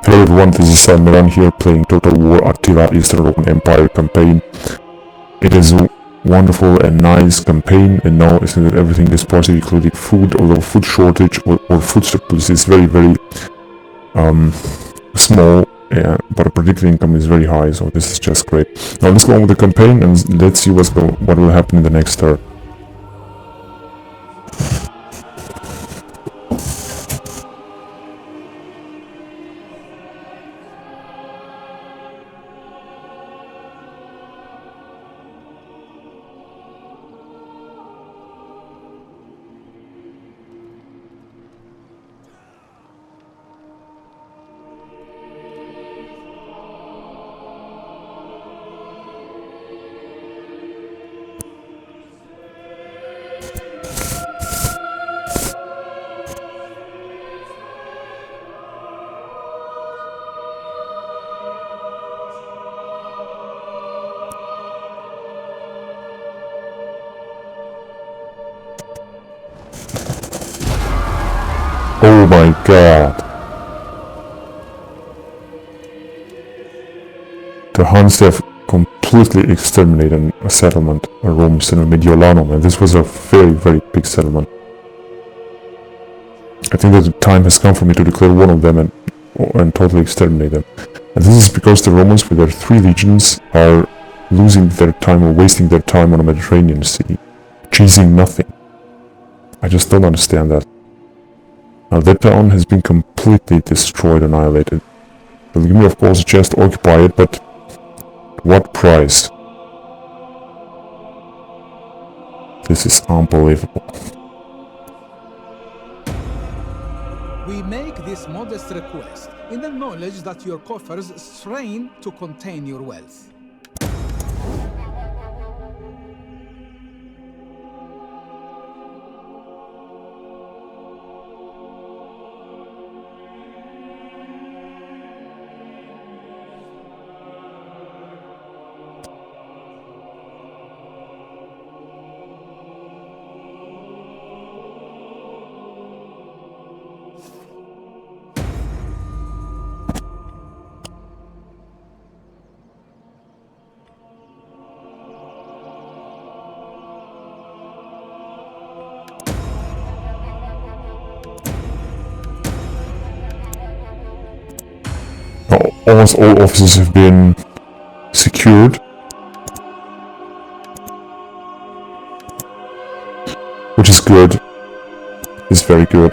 Hello everyone, this is Miran here playing Total War Attila Eastern Roman Empire campaign. It is a wonderful and nice campaign, and now it seems that everything is partially including food, although food shortage or food surplus is very small, but the predicted income is very high, so this is just great. Now let's go on with the campaign and let's see what will happen in the next turn. Oh my god. The Huns have completely exterminated a settlement, a Roman settlement, Mediolanum, and this was a very big settlement. I think that the time has come for me to declare one of them and totally exterminate them. And this is because the Romans with their 3 legions are losing their time or wasting their time on the Mediterranean Sea, chasing nothing. I just don't understand that. Now that town has been completely destroyed, annihilated. They'll give me of course a chance to occupy it, but what price? This is unbelievable. We make this modest request in the knowledge that your coffers strain to contain your wealth. Almost all offices have been secured. Which is good. It's very good.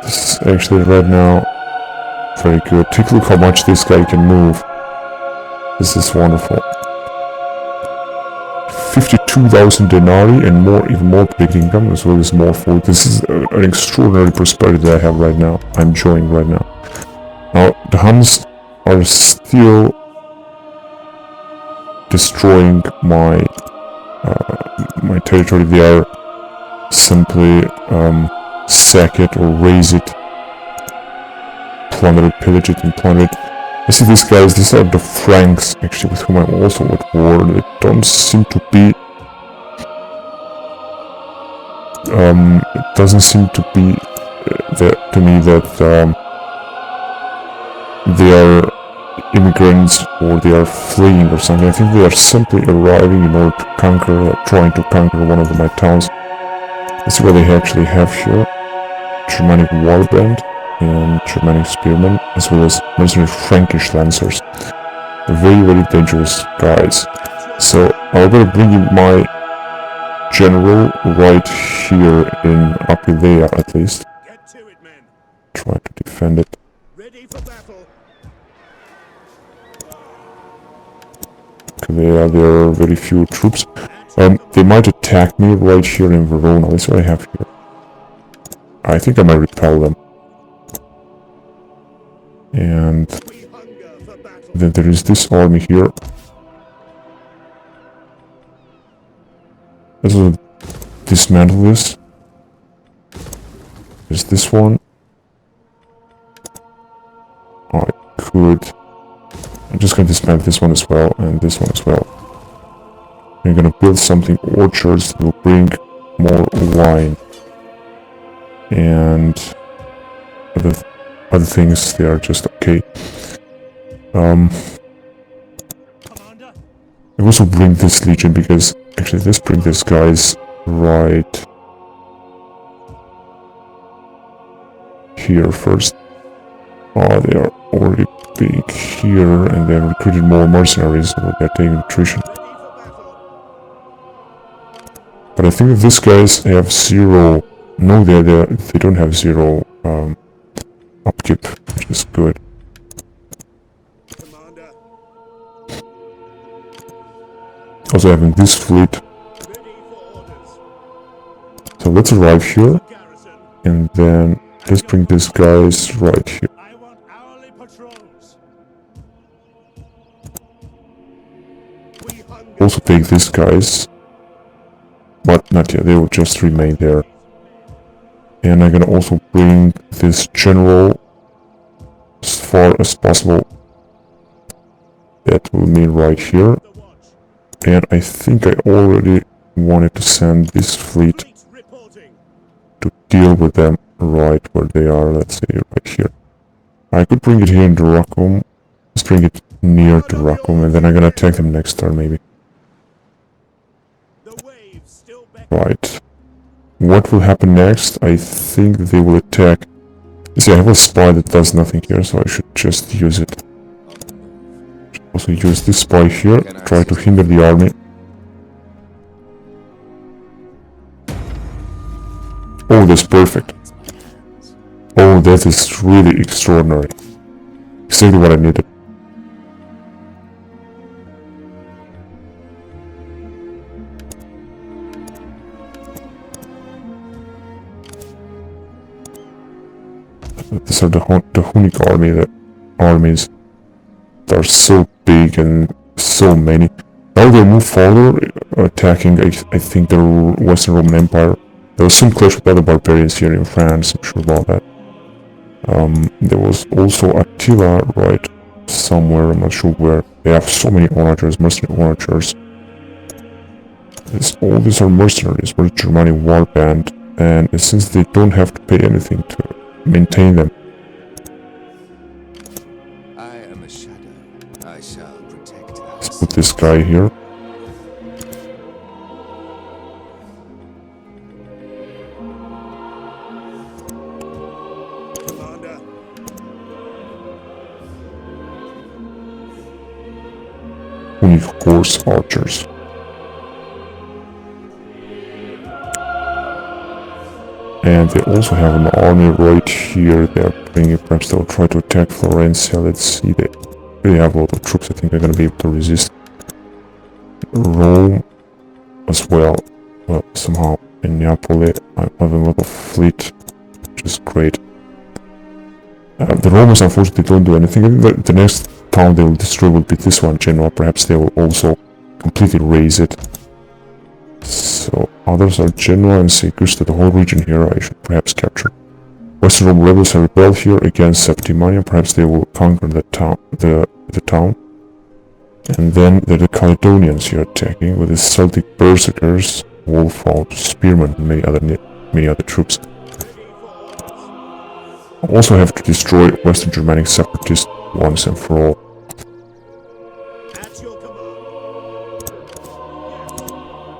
This is actually right now very good. Take a look how much this guy can move. This is wonderful. 52,000 denarii and more, even more big income, as well as more food. This is an extraordinary prosperity that I have right now. I'm enjoying right now. Now, the Huns are still destroying my my territory. They are simply sack it or raze it, plunder it, pillage it, and plunder it. I see these guys, these are the Franks, actually, with whom I'm also at war. They don't seem to be... it doesn't seem to be to me that they are immigrants or they are fleeing or something. I think they are simply arriving in order to conquer, trying to conquer one of my towns. That's what they actually have here. Germanic warband and Germanic spearmen, as well as mercenary Frankish lancers. Very dangerous guys. So I'm gonna bring in my general right here in Aquileia, at least. Try to defend it. Aquileia, there are very few troops. They might attack me right here in Verona. That's what I have here. I think I might repel them. And then there is this army here. Let's dismantle this. There's this one. I could just going to dismantle this one as well, and this one as well. I'm gonna build something orchards that will bring more wine. And other things, they are just okay. I also bring this legion because actually let's bring these guys right here first. Oh, they are already being here, and they have recruited more mercenaries, so they're taking attrition. But I think that these guys have zero. No, they don't have zero upkeep, which is good. Also having this fleet. So let's arrive here, and then let's bring these guys right here. Also take these guys, but not yet, they will just remain there. And I'm gonna also bring this general as far as possible. That will mean right here. And I think I already wanted to send this fleet to deal with them right where they are, let's say right here. I could bring it here in Durakum. Let's bring it near to Durakum, and then I'm gonna attack them next turn maybe. Right. What will happen next? I think they will attack. See, I have a spy that does nothing here, so I should just use it. Also use this spy here, try to hinder the army. Oh, that's perfect. Oh, that is really extraordinary. Exactly what I needed. These are the Hunnic armies that are so big and so many. Now they move further, attacking, I think, the Western Roman Empire. There was some clash with other barbarians here in France, I'm sure about that. There was also Attila right somewhere, I'm not sure where. They have so many onagers, mercenary onagers. All these are mercenaries for the Germanic warband, and since they don't have to pay anything to maintain them. I am a shadow. I shall protect us. Let's put this guy here. We need horse archers. And they also have an army right here. They are bringing, perhaps they'll try to attack Florencia. Let's see, they really have a lot of troops. I think they're going to be able to resist. Rome as well. Well, somehow in Neapoli I have a lot of fleet, which is great. The Romans unfortunately don't do anything. I think the next town they will destroy will be this one, Genoa. Perhaps they will also completely raze it. So others are Genoa and Segusta, the whole region here I should perhaps capture. Western Rome rebels have rebelled here against Septimania. Perhaps they will conquer the town. And then there are the Caledonians here attacking with the Celtic berserkers, wolf-found spearmen, and many other troops. I also have to destroy Western Germanic separatists once and for all.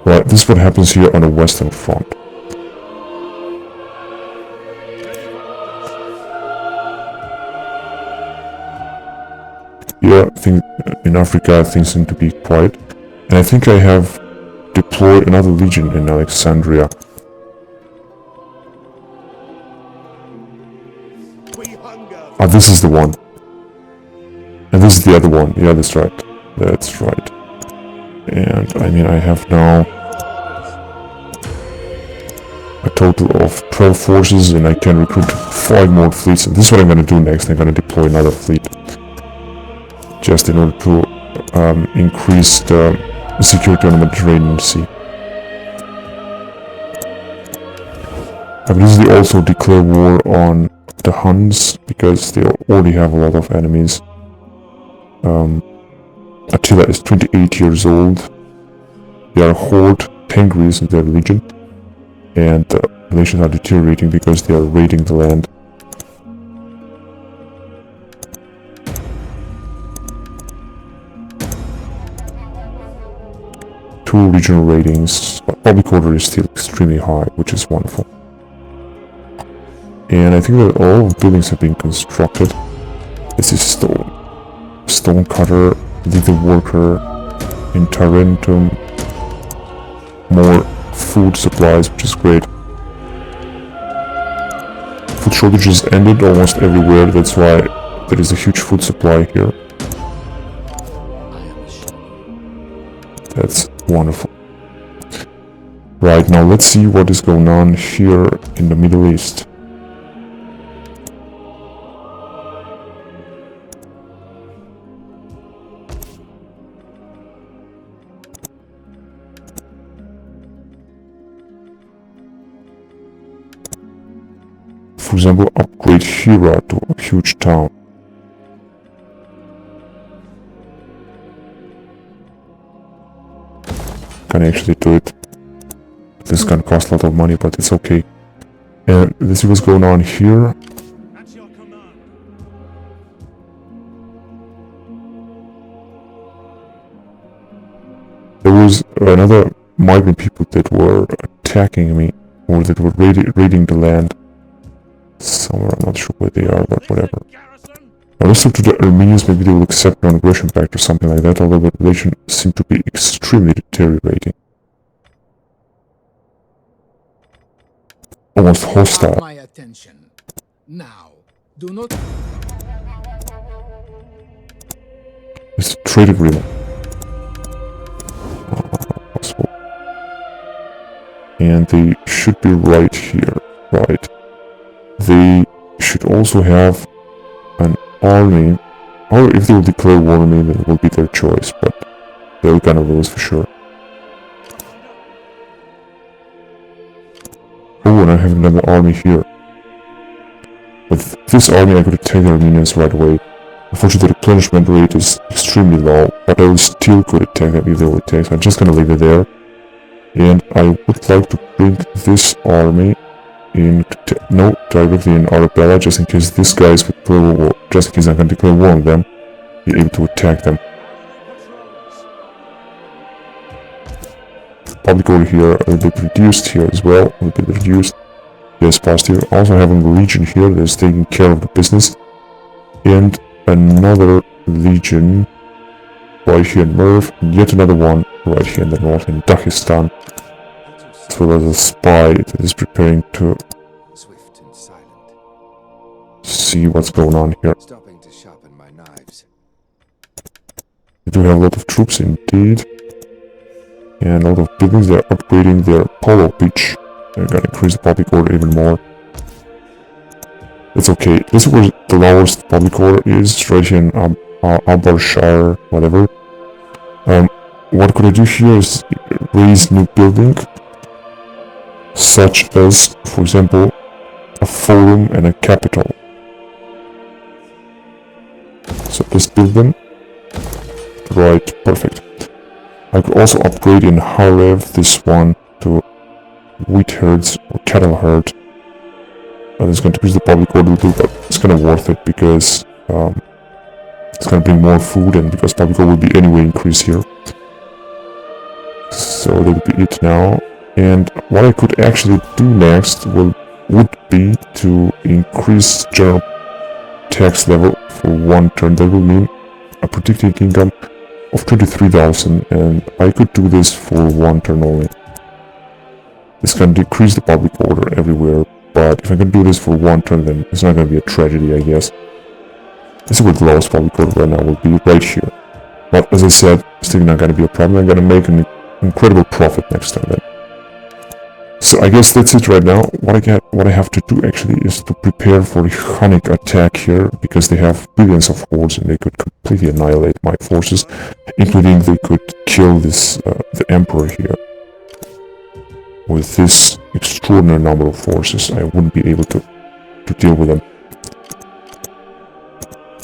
Right, this is what happens here on the Western Front. Here, I think in Africa things seem to be quiet. And I think I have deployed another legion in Alexandria. Ah, this is the one. And this is the other one. Yeah, that's right. That's right. And I mean, I have now a total of 12 forces, and I can recruit 5 more fleets. And this is what I'm going to do next. I'm going to deploy another fleet, just in order to increase the security on the Mediterranean Sea. I will usually also declare war on the Huns, because they already have a lot of enemies. Attila is 28 years old. They are horde, Tengris in their religion, and the relations are deteriorating because they are raiding the land. Two regional ratings, but public order is still extremely high, which is wonderful. And I think that all buildings have been constructed. This is stone cutter, legal worker, in Tarentum, more food supplies, which is great. Food shortages ended almost everywhere, that's why there is a huge food supply here. That's wonderful. Right, now let's see what is going on here in the Middle East. For example, upgrade Hira to a huge town. Can actually do it. This can cost a lot of money, but it's okay. And let's see what's going on here. There was another migrant people that were attacking me, or that were raiding the land. Somewhere, I'm not sure where they are, but whatever. Now let's look to the Armenians, maybe they will accept non-aggression pact or something like that, although the relations seem to be extremely deteriorating. Almost hostile. My attention. Now, do not... It's a trade agreement. Possible. And they should be right here, right? They should also have an army, or if they will declare war on me, then it will be their choice, but they're gonna lose for sure. Oh, and I have another army here. With this army I could attack the Armenians right away. Unfortunately the replenishment rate is extremely low, but I will still could attack them if they will attack, so I'm just gonna leave it there. And I would like to bring this army in, no, directly in Arabella, just in case these guys would declare war, just in case I can declare war on them, be able to attack them. Public order here a little bit reduced here as well, a little bit reduced. Yes, positive. Also having a legion here that is taking care of the business. And another legion right here in Merv, and yet another one right here in the north in Dagestan. As well as a spy that is preparing to Swift and silent. see what's going on here. Stopping to sharpen my knives. They do have a lot of troops indeed. And a lot of buildings. They're upgrading their polo beach. They're gonna increase the public order even more. It's okay. This is where the lowest public order is, right here in Abarshire, whatever. What could I do here is raise new building, such as, for example, a forum and a capital. So let's build them. Right, perfect. I could also upgrade in Harev this one to wheat herds or cattle herd. That is going to increase the public order a little, but it's kind of worth it because it's going to bring more food, and because public order will be anyway increased here. So that will be it now. And what I could actually do next would be to increase general tax level for one turn. That will mean a predicted income of 23,000, and I could do this for one turn only. This can decrease the public order everywhere, but if I can do this for one turn, then it's not going to be a tragedy, I guess. This is where the lowest public order right now will be, right here. But as I said, still not going to be a problem. I'm going to make an incredible profit next time then. So I guess that's it right now. What I have to do actually is to prepare for a Hunnic attack here, because they have billions of hordes and they could completely annihilate my forces, including they could kill this the emperor here. With this extraordinary number of forces, I wouldn't be able to deal with them.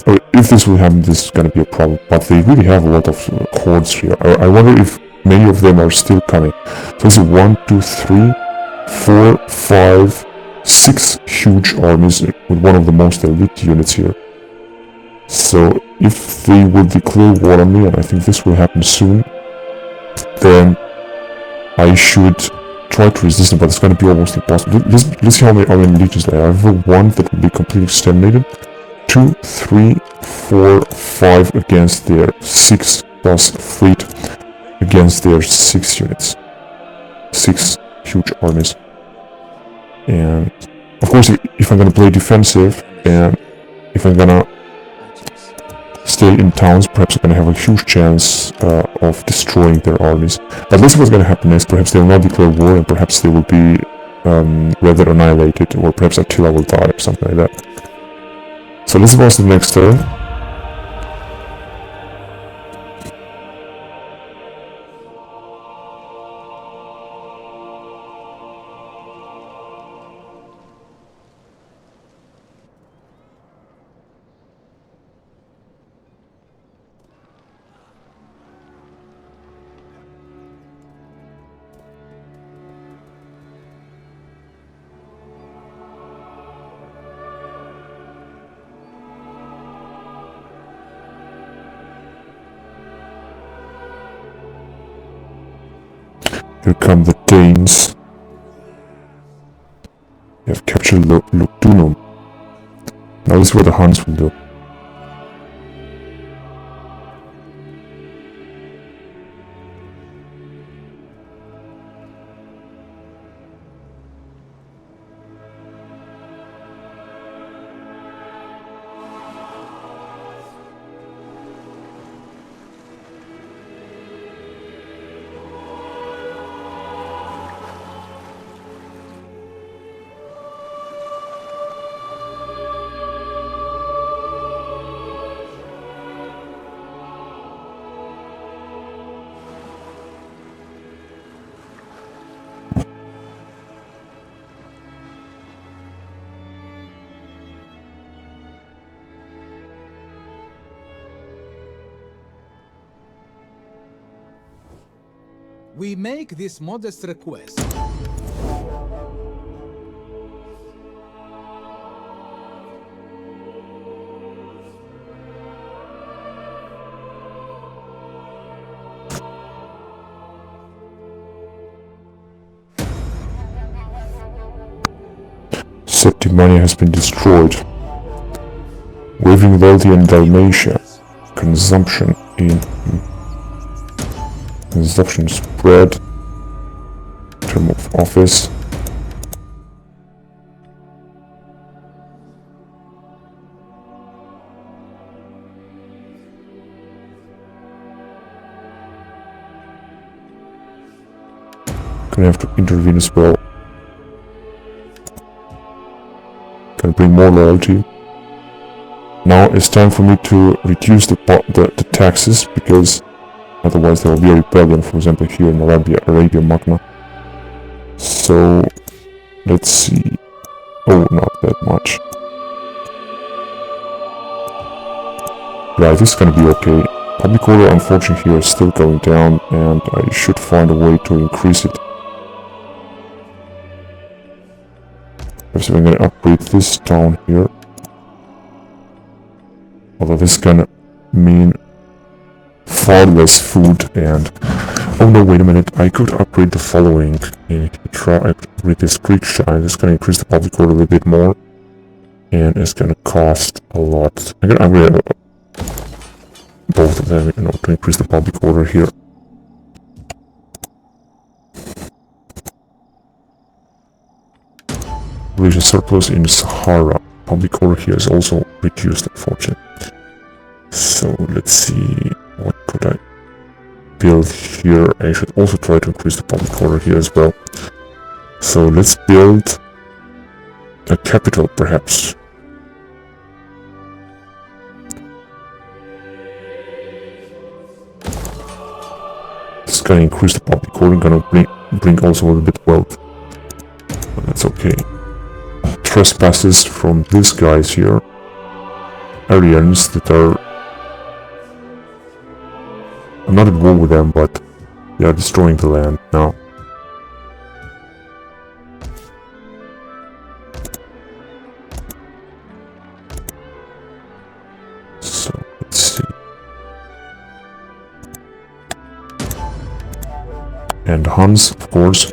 if this will happen, this is gonna be a problem. But they really have a lot of hordes here. I wonder if many of them are still coming. So this is 1, 2, 3, 4, 5, 6 huge armies with one of the most elite units here. So if they will declare war on me, and I think this will happen soon, then I should try to resist them, but it's going to be almost impossible. Let's see how many legions I have. I have 1 that will be completely exterminated, 2, 3, 4, 5 against their 6 plus fleet against their 6 units. 6 huge armies. And of course, if I'm going to play defensive, and if I'm going to stay in towns, perhaps I'm going to have a huge chance of destroying their armies. But let's see what's going to happen next. Perhaps they will not declare war, and perhaps they will be rather annihilated, or perhaps Attila will die, or something like that. So let's advance to the next turn. Here come the Danes. They have captured Lugdunum. Now this is what the Huns will do. We make this modest request. Septimania has been destroyed. Waving Loyalty in Dalmatia. Consumption spread. Term of office. Gonna have to intervene as well. Can bring more loyalty. Now it's time for me to reduce the taxes, because otherwise there will be a rebellion, for example here in Arabia Magna. So let's see. Oh, not that much. Yeah, this is gonna be okay. Public order, unfortunately, here is still going down, and I should find a way to increase it. So I'm gonna upgrade this town here. Although this is gonna mean far less food, and oh no, wait a minute, I could upgrade the following in Hitra. I could upgrade this Greek Shine. It's gonna increase the public order a little bit more, and it's gonna cost a lot. I'm gonna upgrade both of them in order to increase the public order here. Religious surplus in Sahara. Public order here is also reduced, unfortunately. So let's see, what could I build here? I should also try to increase the public order here as well. So let's build a capital, perhaps. This is gonna increase the public order, gonna bring also a little bit wealth. But that's okay. Trespasses from these guys here. Aryans that are... I'm not at war with them, but they are destroying the land now. So, let's see. And Huns, of course.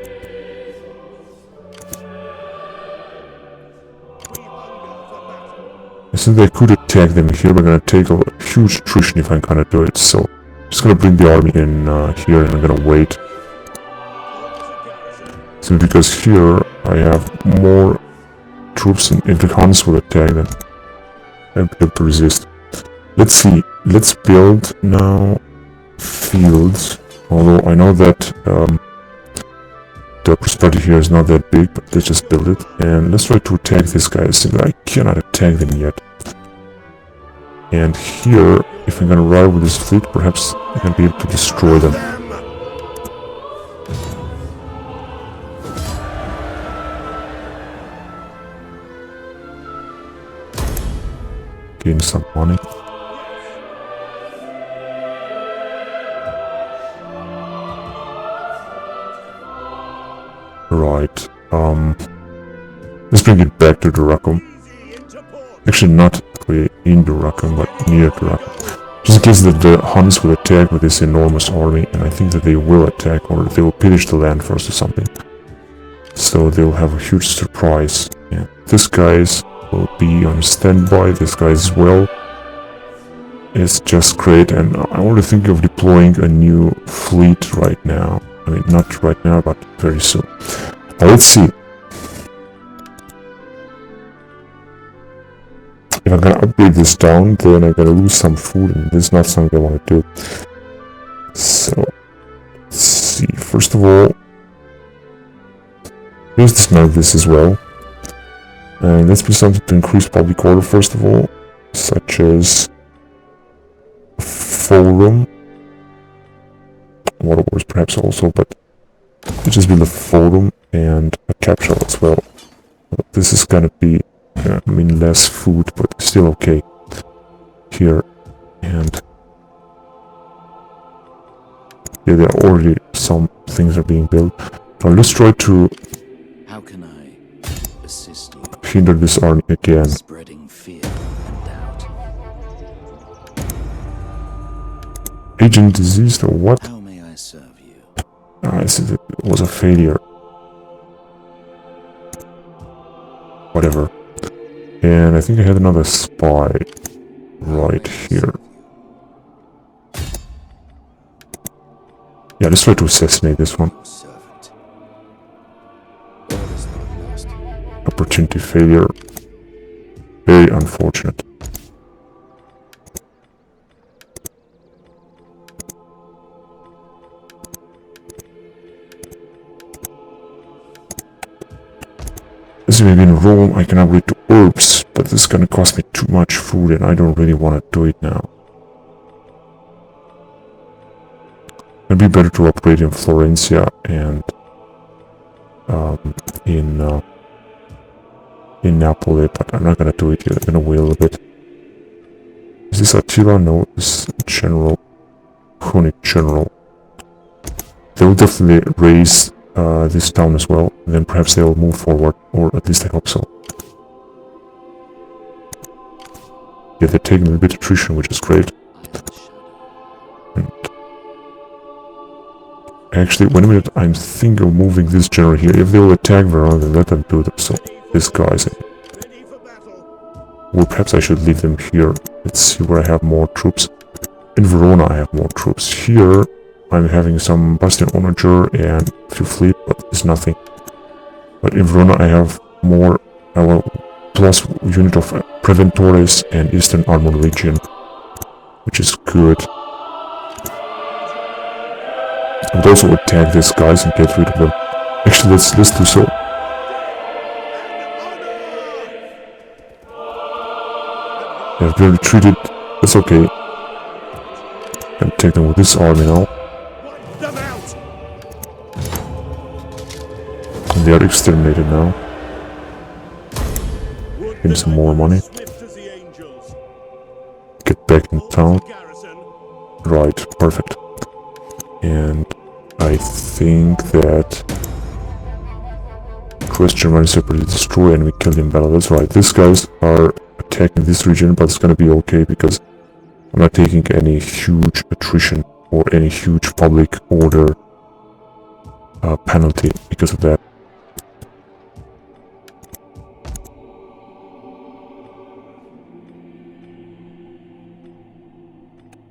I think I could attack them here, but I'm gonna take a huge attrition if I'm gonna do it, so... Just gonna bring the army in here and I'm gonna wait. Simply because here I have more troops and if the Huns will attack them, I'll be able to resist. Let's see, let's build now fields. Although I know that the prosperity here is not that big, but let's just build it. And let's try to attack these guys. I cannot attack them yet. And here, if I'm gonna ride with this fleet, perhaps I can be able to destroy them. Gain some money. Right, let's bring it back to Durakum. Actually not in Durakum, but near Durakum. Just in case that the Huns will attack with this enormous army, and I think that they will attack, or they will pillage the land first or something. So they will have a huge surprise. Yeah. This guys will be on standby, this guy as well. It's just great, and I want to think of deploying a new fleet right now. I mean, not right now, but very soon. Now, let's see. If I'm gonna upgrade this down, then I'm gonna lose some food, and this is not something I want to do. So, let's see. First of all, let's dismantle this as well. And let's do something to increase public order, first of all, such as a forum. Water wars perhaps also, but let's just build a forum and a capital as well. This is gonna be, I mean, less food, but still okay. Here, and yeah, there are already some things are being built. Now let's try to How can I assist you? hinder this army again. Spreading fear and doubt. Agent diseased or what? How may I serve you? I see that it was a failure. Whatever. And I think I had another spy right here. Yeah, let's try to assassinate this one. Your servant. Orders not lost. Opportunity failure. Very unfortunate. As maybe in Rome I can upgrade to herbs, but this is gonna cost me too much food and I don't really want to do it now. It'd be better to upgrade in Florencia and in Napoli, but I'm not gonna do it yet. I'm gonna wait a little bit. Is this Attila? No, this is General. Hunnic General. They will definitely raise this town as well. And then perhaps they will move forward, or at least I hope so. Yeah, they're taking a little bit of attrition, which is great. And actually, wait a minute, I'm thinking of moving this general here. If they will attack Verona, then let them do them. So, this guy's... Well, perhaps I should leave them here. Let's see where I have more troops. In Verona, I have more troops. Here, I'm having some Bastion Onager and a few fleet, but it's nothing. But in Verona, I have more... plus unit of Preventores and Eastern Armor Legion, which is good. I would also attack these guys and get rid of them. Actually, let's do so. They've been retreated. That's okay. Can take them with this army now. And they are exterminated now. Give me some more money. town. Right, perfect. And I think that Christian run separately destroy and we kill in battle. That's right. These guys are attacking this region, but it's gonna be okay because I'm not taking any huge attrition or any huge public order penalty because of that.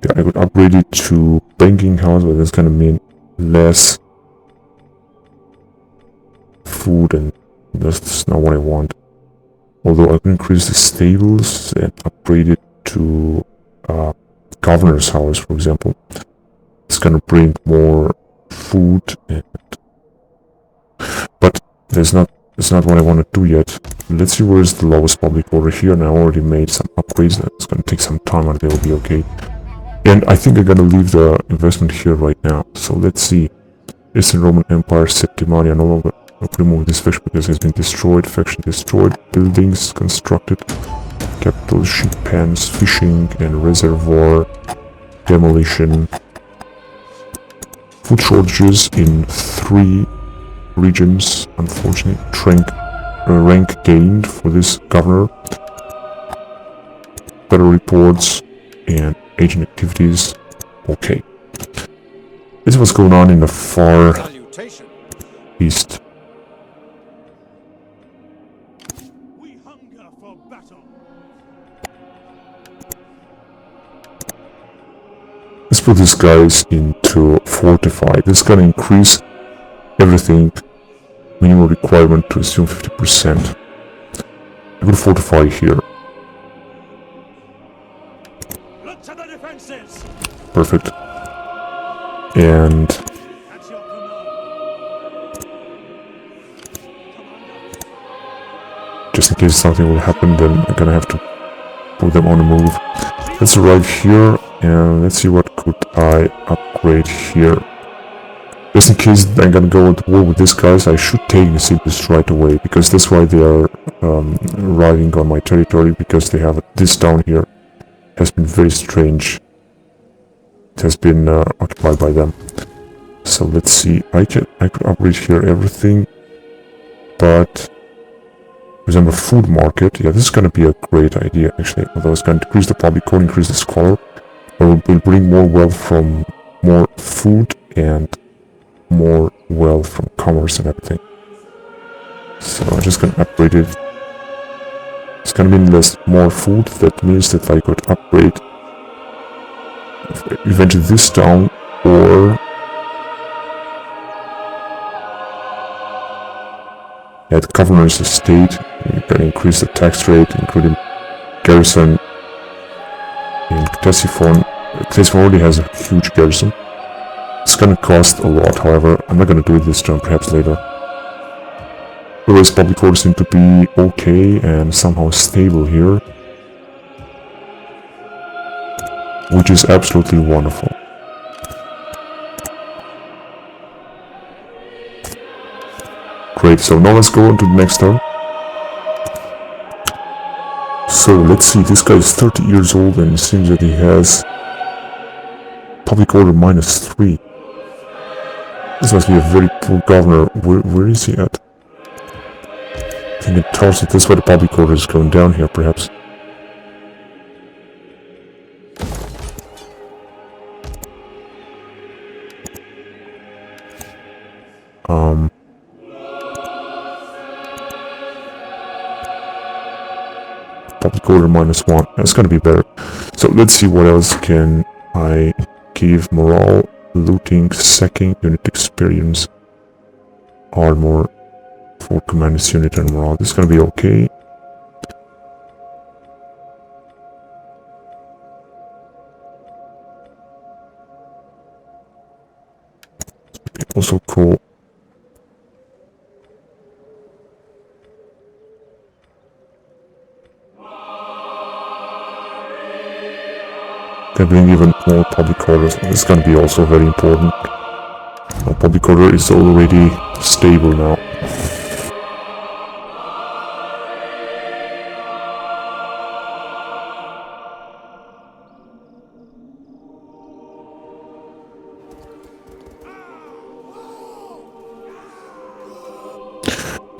Yeah, I could upgrade it to banking house, but that's gonna mean less food, and that's not what I want. Although I can increase the stables and upgrade it to governor's house, for example. It's gonna bring more food, but that's not what I want to do yet. Let's see where's the lowest public order here, and I already made some upgrades. It's gonna take some time, and they'll be okay. And I think I'm gonna leave the investment here right now. So let's see. Eastern Roman Empire, Septimania, no longer remove this faction because it has been destroyed. Faction destroyed. Buildings constructed. Capital, ship pens, fishing and reservoir. Demolition. Food shortages in 3 regions, unfortunately. Rank gained for this governor. Better reports and agent activities. Okay. This is what's going on in the far east. We hunger for battle. Let's put these guys into fortify. This is gonna increase everything. Minimum requirement to assume 50%. I will fortify here. Look to the defenses. Perfect. And At your command. just in case something will happen, then I'm gonna have to put them on the move. Let's arrive here and let's see what could I upgrade here. Just in case I'm gonna go to war with these guys, I should take the cities right away, because that's why they are arriving on my territory, because they have this town here. Has been very strange. It has been occupied by them. So let's see. I could upgrade here everything, but for example, food market. Yeah, this is gonna be a great idea actually. Although it's gonna decrease the public code, increase the scholar, but will bring more wealth from more food and more wealth from commerce and everything. So I'm just gonna upgrade it. It's gonna mean more food. That means that I could upgrade eventually this town, or at governor's estate. You can increase the tax rate, including garrison in Ctesiphon. Ctesiphon already has a huge garrison. It's gonna cost a lot, however, I'm not gonna do it this turn, perhaps later. Otherwise, public orders seem to be okay and somehow stable here, which is absolutely wonderful. Great, so now let's go on to the next turn. So let's see, this guy is 30 years old and it seems that he has public order -3. This must be a very poor governor. Where is he at? I think it tells that that's why the public order is going down here, perhaps. Public order -1. That's gonna be better. So let's see what else can I give. Morale, looting, sacking, unit experience, armor for commanders unit and morale. This is gonna be okay. Also cool. Can bring even more public orders. This is gonna be also very important. Our public order is already stable now.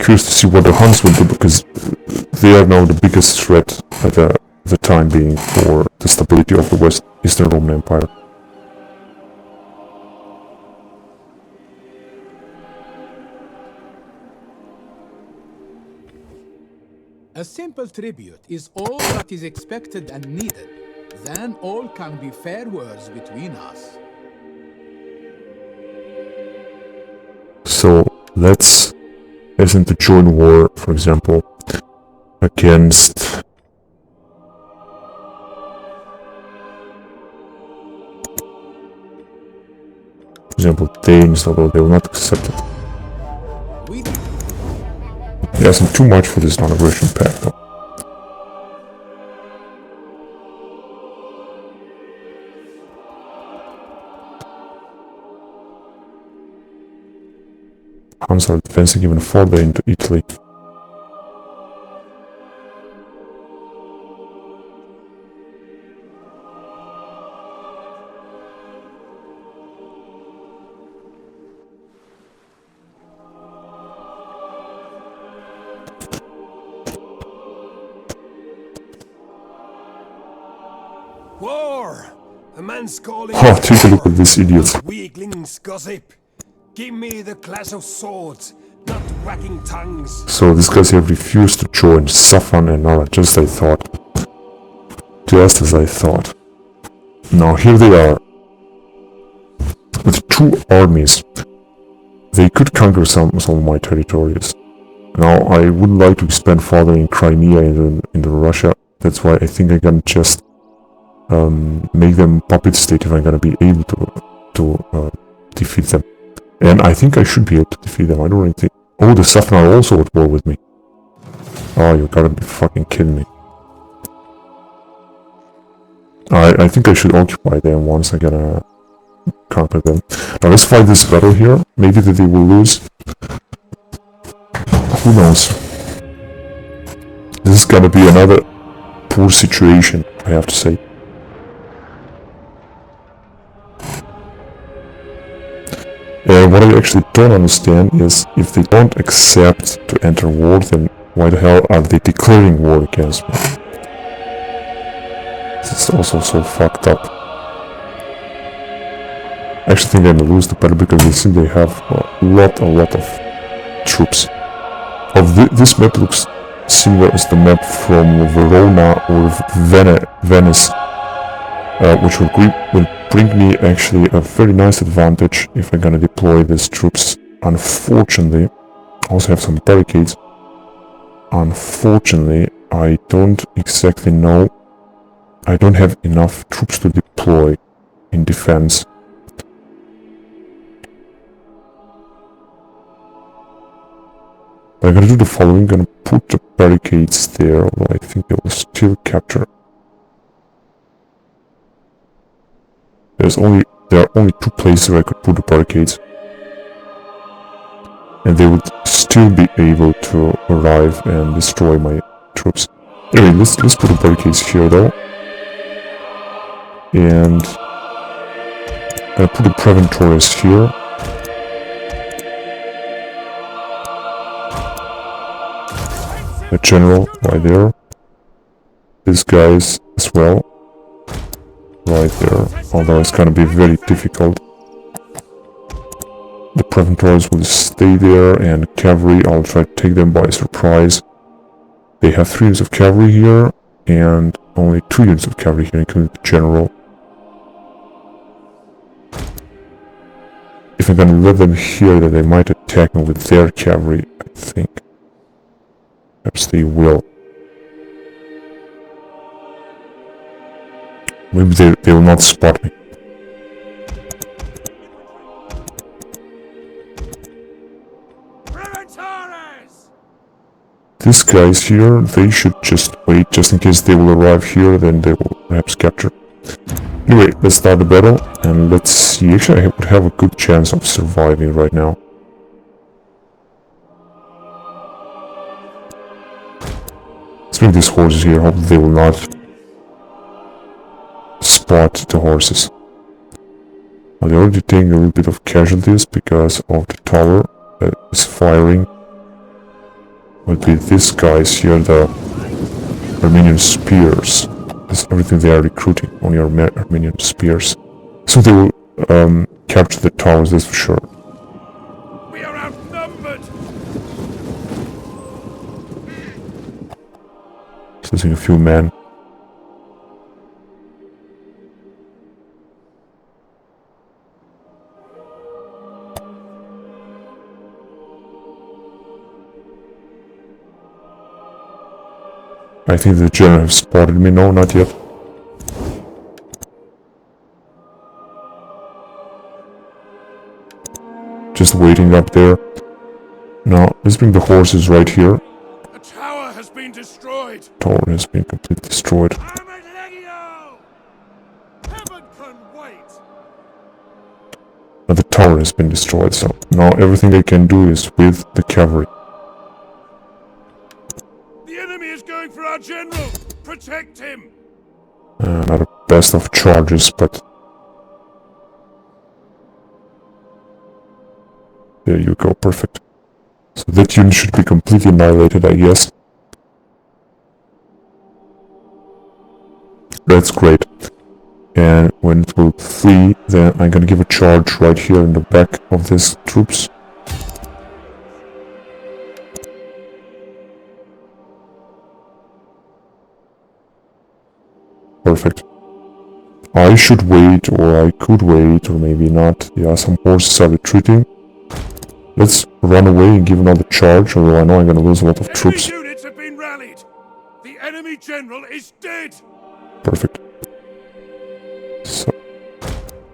curious to see what the Huns will do, because they are now the biggest threat at the time being for the stability of the West Eastern Roman Empire. A simple tribute is all that is expected and needed. Then all can be fair words between us. So let's listen to join war, for example, against for example Danes, although they will not accept it. It isn't too much for this non-aggression pact though. Huns are advancing even further into Italy. War! A man's calling. Oh, take a look at this idiot. Weaklings gossip. Give me the clash of swords, not whacking tongues. So these guys have refused to join Safan and Nara, just as I thought. Just as I thought. Now here they are. With two armies. They could conquer some of my territories. Now I would like to expand further in Crimea in Russia. That's why I think I can just make them puppet state if I'm gonna be able to defeat them. And I think I should be able to defeat them. I don't really think... Oh, the Safan are also at war with me. Oh, you gotta be fucking kidding me. I think I should occupy them once I gotta conquer them. Now let's fight this battle here. Maybe that they will lose. Who knows? This is gonna be another poor situation, I have to say. What I actually don't understand is, if they don't accept to enter war, then why the hell are they declaring war against me? This is also so fucked up. I actually think I'm gonna lose the battle because they seem they have a lot of troops. This map looks similar as the map from Verona or Venice, which will bring me actually a very nice advantage if I'm gonna deploy these troops. Unfortunately, I also have some barricades. Unfortunately, I don't exactly know. I don't have enough troops to deploy in defense. But I'm gonna do the following. I'm gonna put the barricades there, although I think they will still capture. There are only two places where I could put the barricades. And they would still be able to arrive and destroy my troops. Anyway, let's put the barricades here though. And I'm gonna put the Preventories here. The general right there. These guys as well. Right there, although it's gonna be very difficult. The Preventories will stay there, and cavalry, I'll try to take them by surprise. They have 3 units of cavalry here, and only 2 units of cavalry here, including the general. If I'm gonna let them here, then they might attack me with their cavalry, I think. Perhaps they will. Maybe they will not spot me. These guys here, they should just wait, just in case they will arrive here, then they will perhaps capture. Anyway, let's start the battle, and let's see. Actually, I would have a good chance of surviving right now. Let's bring these horses here, hope they will not spot the horses. Well, they're already taking a little bit of casualties because of the tower that is firing. would be these guys here, the Armenian spears. That's everything they are recruiting, only Armenian spears. So they will capture the towers, that's for sure. We are outnumbered. Losing a few men. I think the general have spotted me. No, not yet. Just waiting up there. Now, let's bring the horses right here. The tower has been destroyed. Tower has been completely destroyed. Legio! Heaven can wait. Now the tower has been destroyed, so now everything I can do is with the cavalry. The enemy is going for our general. Protect him. Not the best of charges, but there you go, perfect. So that unit should be completely annihilated, I guess. That's great. And when it will flee, then I'm gonna give a charge right here in the back of these troops. Perfect. I should wait, or I could wait, or maybe not. Yeah, some horses are retreating. Let's run away and give another charge, although I know I'm gonna lose a lot of troops. Enemy units have been rallied. The enemy general is dead. Perfect. So,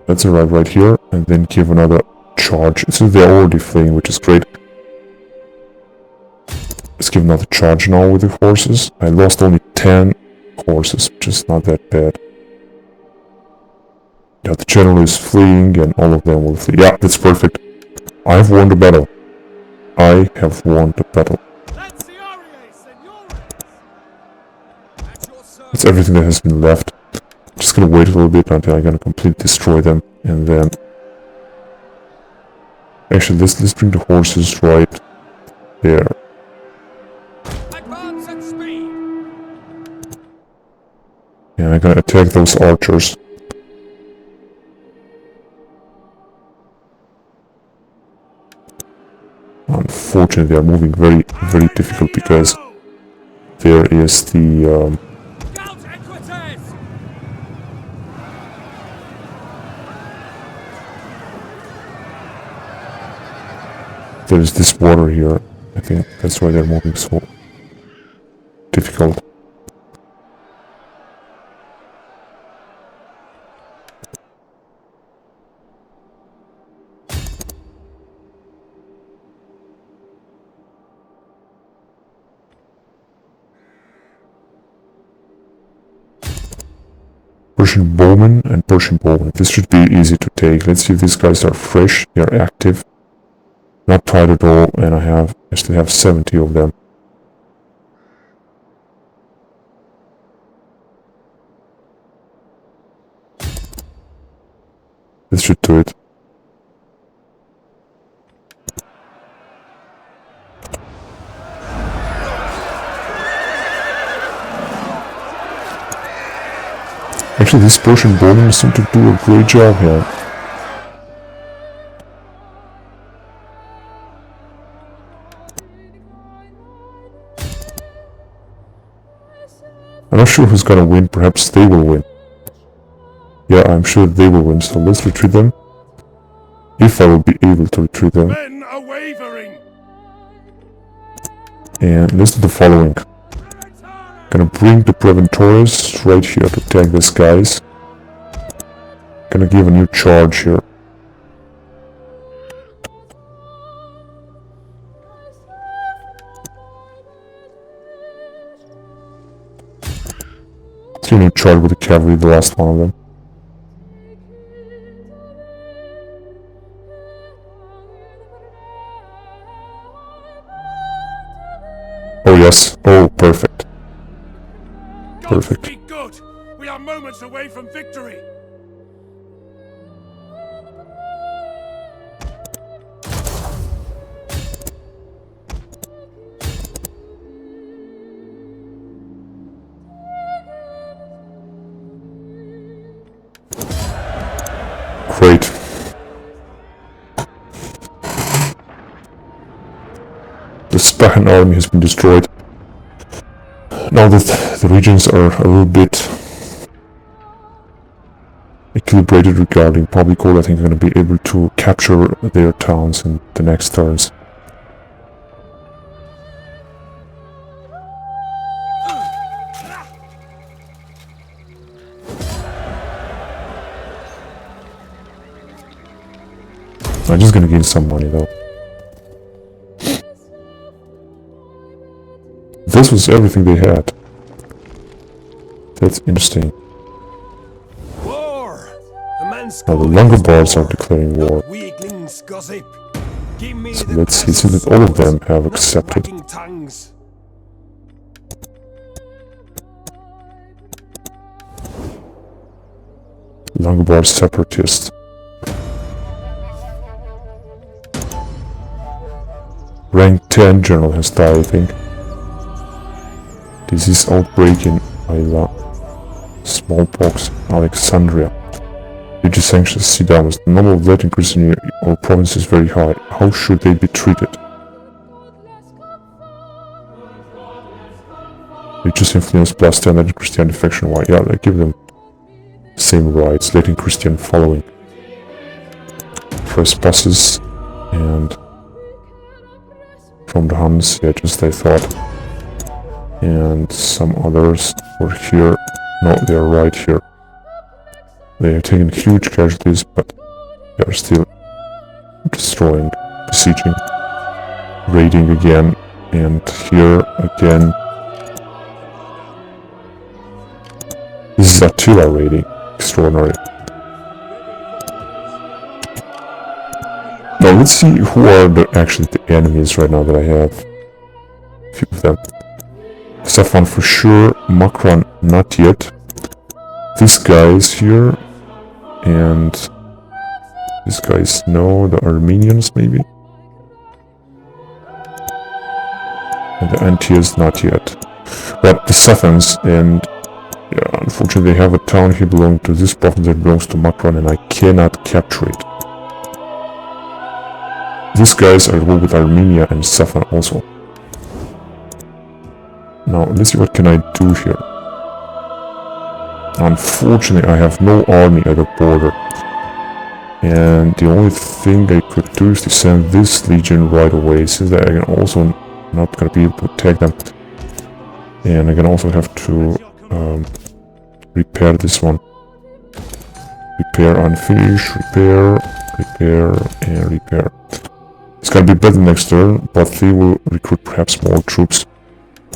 let's arrive right here, and then give another charge. So they're already fleeing, which is great. Let's give another charge now with the horses. I lost only 10 horses, which is not that bad. Yeah, the general is fleeing, and all of them will flee. Yeah, that's perfect. I have won the battle. I have won the battle. That's everything that has been left. Just gonna wait a little bit until I'm gonna completely destroy them, and then... Actually, let's bring the horses right there. And I'm gonna attack those archers. Unfortunately, they are moving very, very difficult because there is the there is this water here. I think that's why they're moving so difficult. Persian bowmen and Persian bowmen. This should be easy to take. Let's see if these guys are fresh. They are active. Not tired at all, and I still have 70 of them. This should do it. Actually, these Persian bowmen seem to do a great job here. I'm not sure who's gonna win, perhaps they will win. Yeah, I'm sure they will win, so let's retreat them. If I will be able to retreat them. Men are wavering. And let's do the following. Gonna bring the Preventorius right here to attack these guys. Gonna give a new charge here. Let's do a new charge with the cavalry, the last one of them. Oh yes, oh perfect. Perfect. Be good. We are moments away from victory. Great. The Spahan army has been destroyed. Now that the regions are a little bit equilibrated regarding public order, I think they're going to be able to capture their towns in the next turns. I'm just gonna gain some money though. This was everything they had. That's interesting. War! A man's Now the calling Longobards for are declaring war. Weaklings gossip. Give me So the let's see, class so that all of them swords, have not accepted. wagging tongues. Longobar separatists. Rank 10 general has died, I think. Disease outbreak in Attila. Smallpox, Alexandria. Religious sanctions, Sidamus. The number of Latin Christians in our province is very high. How should they be treated? Religious influence plus 10 Latin Christian defection. Why? Yeah, I give them same rights. Latin Christian following. Trespasses and from the Huns, yeah, just I thought. And some others were here. No, they are right here. They have taken huge casualties, but they are still destroying, besieging, raiding again, and here again. This is Attila raiding. Extraordinary. Now let's see who are actually the enemies right now that I have. A few of them. Stefan for sure, Macron not yet. This guy is here, and these guys no, the Armenians maybe. And the Antias not yet. But the Sathans, and yeah, unfortunately they have a town here belonging to this province that belongs to Macron, and I cannot capture it. These guys are at war with Armenia and Safan also. Now, let's see what can I do here. Unfortunately, I have no army at the border. And the only thing I could do is to send this legion right away, since I can also not gonna be able to attack them. And I'm gonna also have to repair this one. Repair, unfinish, repair, repair, and repair. It's gonna be better next turn, but they will recruit perhaps more troops.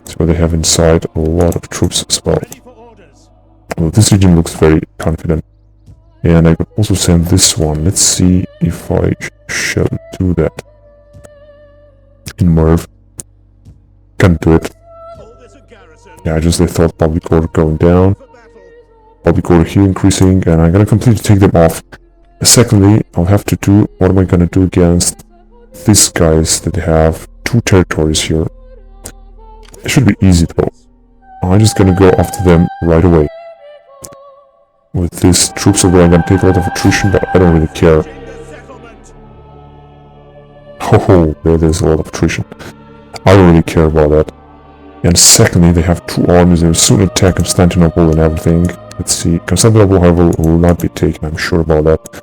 So they have inside a lot of troops as well. Well, this region looks very confident. And I could also send this one. Let's see if I shall do that. In Merv. Can't do it. Yeah, I thought public order going down. Public order here increasing, and I'm gonna completely take them off. Secondly, I'll have to do, what am I gonna do against these guys that have 2 territories here? It should be easy though. I'm just gonna go after them right away. With these troops over, I'm gonna take a lot of attrition, but I don't really care. Oh, there's a lot of attrition. I don't really care about that. And secondly, they have 2 armies, they will soon attack Constantinople and everything. Let's see, Constantinople, however, will not be taken, I'm sure about that.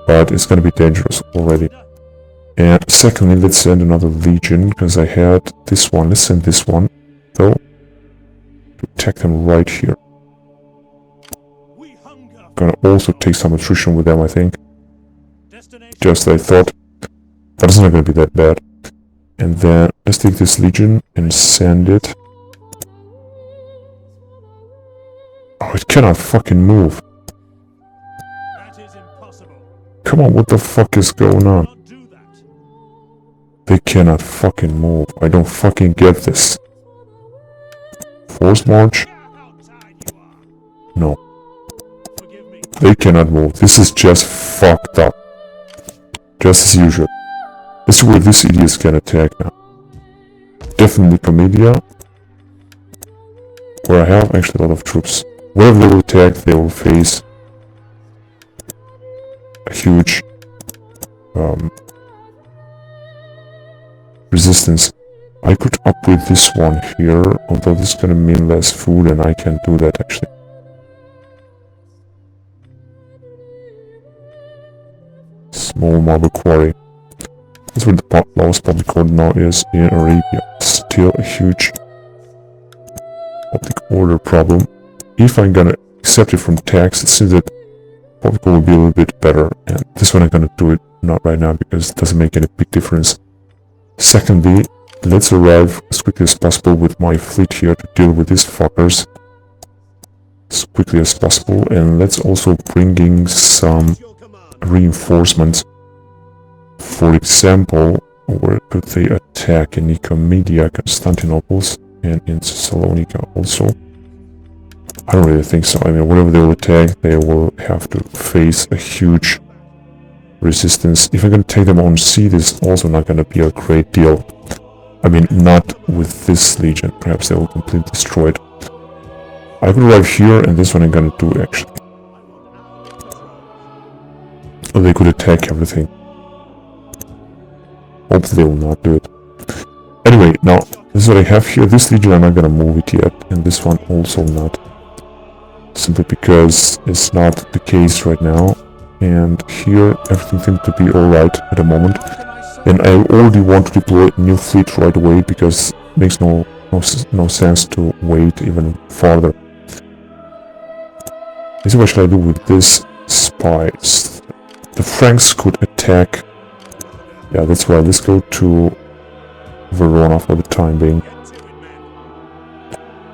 But it's gonna be dangerous already. And secondly, let's send another legion, because I had this one. Let's send this one, though, to attack them right here. Gonna also take some attrition with them, I think. Just I thought. But it's not gonna be that bad. And then, let's take this legion and send it. Oh, it cannot fucking move. Come on, what the fuck is going on? They cannot fucking move. I don't fucking get this. Force march? No. They cannot move. This is just fucked up. Just as usual. Let's see where this idiot can attack now. Definitely Comedia. Where I have actually a lot of troops. Wherever they will attack, they will face a huge resistance. I could upgrade this one here, although this is gonna mean less food, and I can't do that actually. Small marble quarry. That's where the lowest public order now is in Arabia. Still a huge public order problem. If I'm gonna accept it from tax, it seems that public order will be a little bit better, and this one I'm gonna do it not right now because it doesn't make any big difference. Secondly, let's arrive as quickly as possible with my fleet here to deal with these fuckers as quickly as possible, and let's also bring in some reinforcements. For example, where could they attack? In Nicomedia, Constantinople, and in Thessalonica also. I don't really think so. I mean, whenever they will attack, they will have to face a huge resistance. If I'm going to take them on sea, this is also not going to be a great deal. I mean, not with this legion. Perhaps they will completely destroy it. I could arrive here, and this one I'm going to do actually. Or they could attack everything. Hopefully they will not do it. Anyway, now, this is what I have here. This legion I'm not going to move it yet, and this one also not. Simply because it's not the case right now. And here everything seems to be alright at the moment. And I already want to deploy a new fleet right away because it makes no sense to wait even farther. Let's see what should I do with this spies. The Franks could attack. Yeah, that's why. Let's go to Verona for the time being.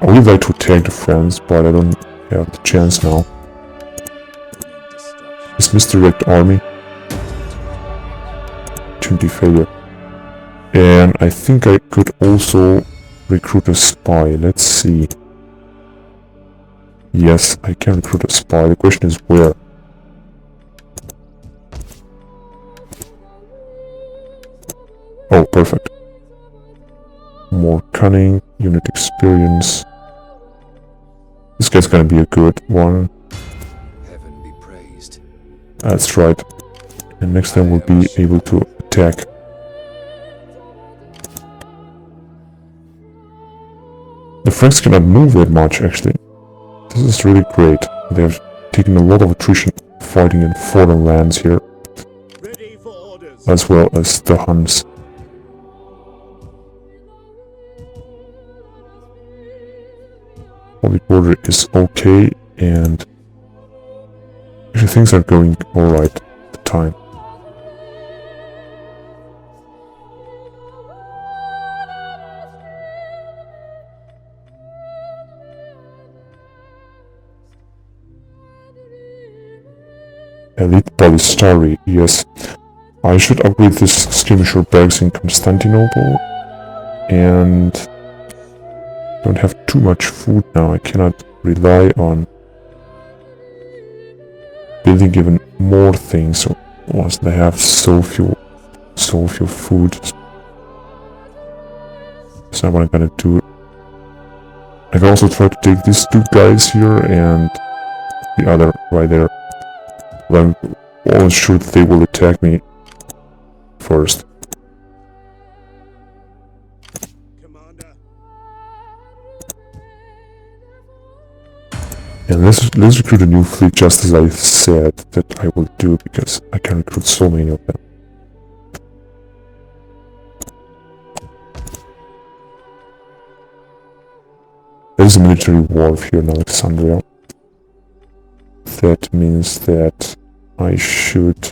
I would like to attack the Franks, but I don't have the chance now. This misdirect army. Opportunity failure. And I think I could also recruit a spy. Let's see. Yes, I can recruit a spy. The question is where. Oh, perfect. More cunning, unit experience. This guy's gonna be a good one. Heaven be praised. That's right. And next time we'll be able to attack. The Franks cannot move that much, actually. This is really great. They've taken a lot of attrition fighting in foreign lands here. As well as the Huns. Public order is okay, and actually things are going alright at the time. Elite Ballistari, yes. I should upgrade this skirmisher barracks in Constantinople, and don't have too much food now. I cannot rely on building even more things once they have so few food. So what I'm gonna do. I can also try to take these two guys here and the other right there. But I'm almost sure that they will attack me first. And let's recruit a new fleet, just as I said that I will do, because I can recruit so many of them. There's a military wharf here in Alexandria. That means that I should...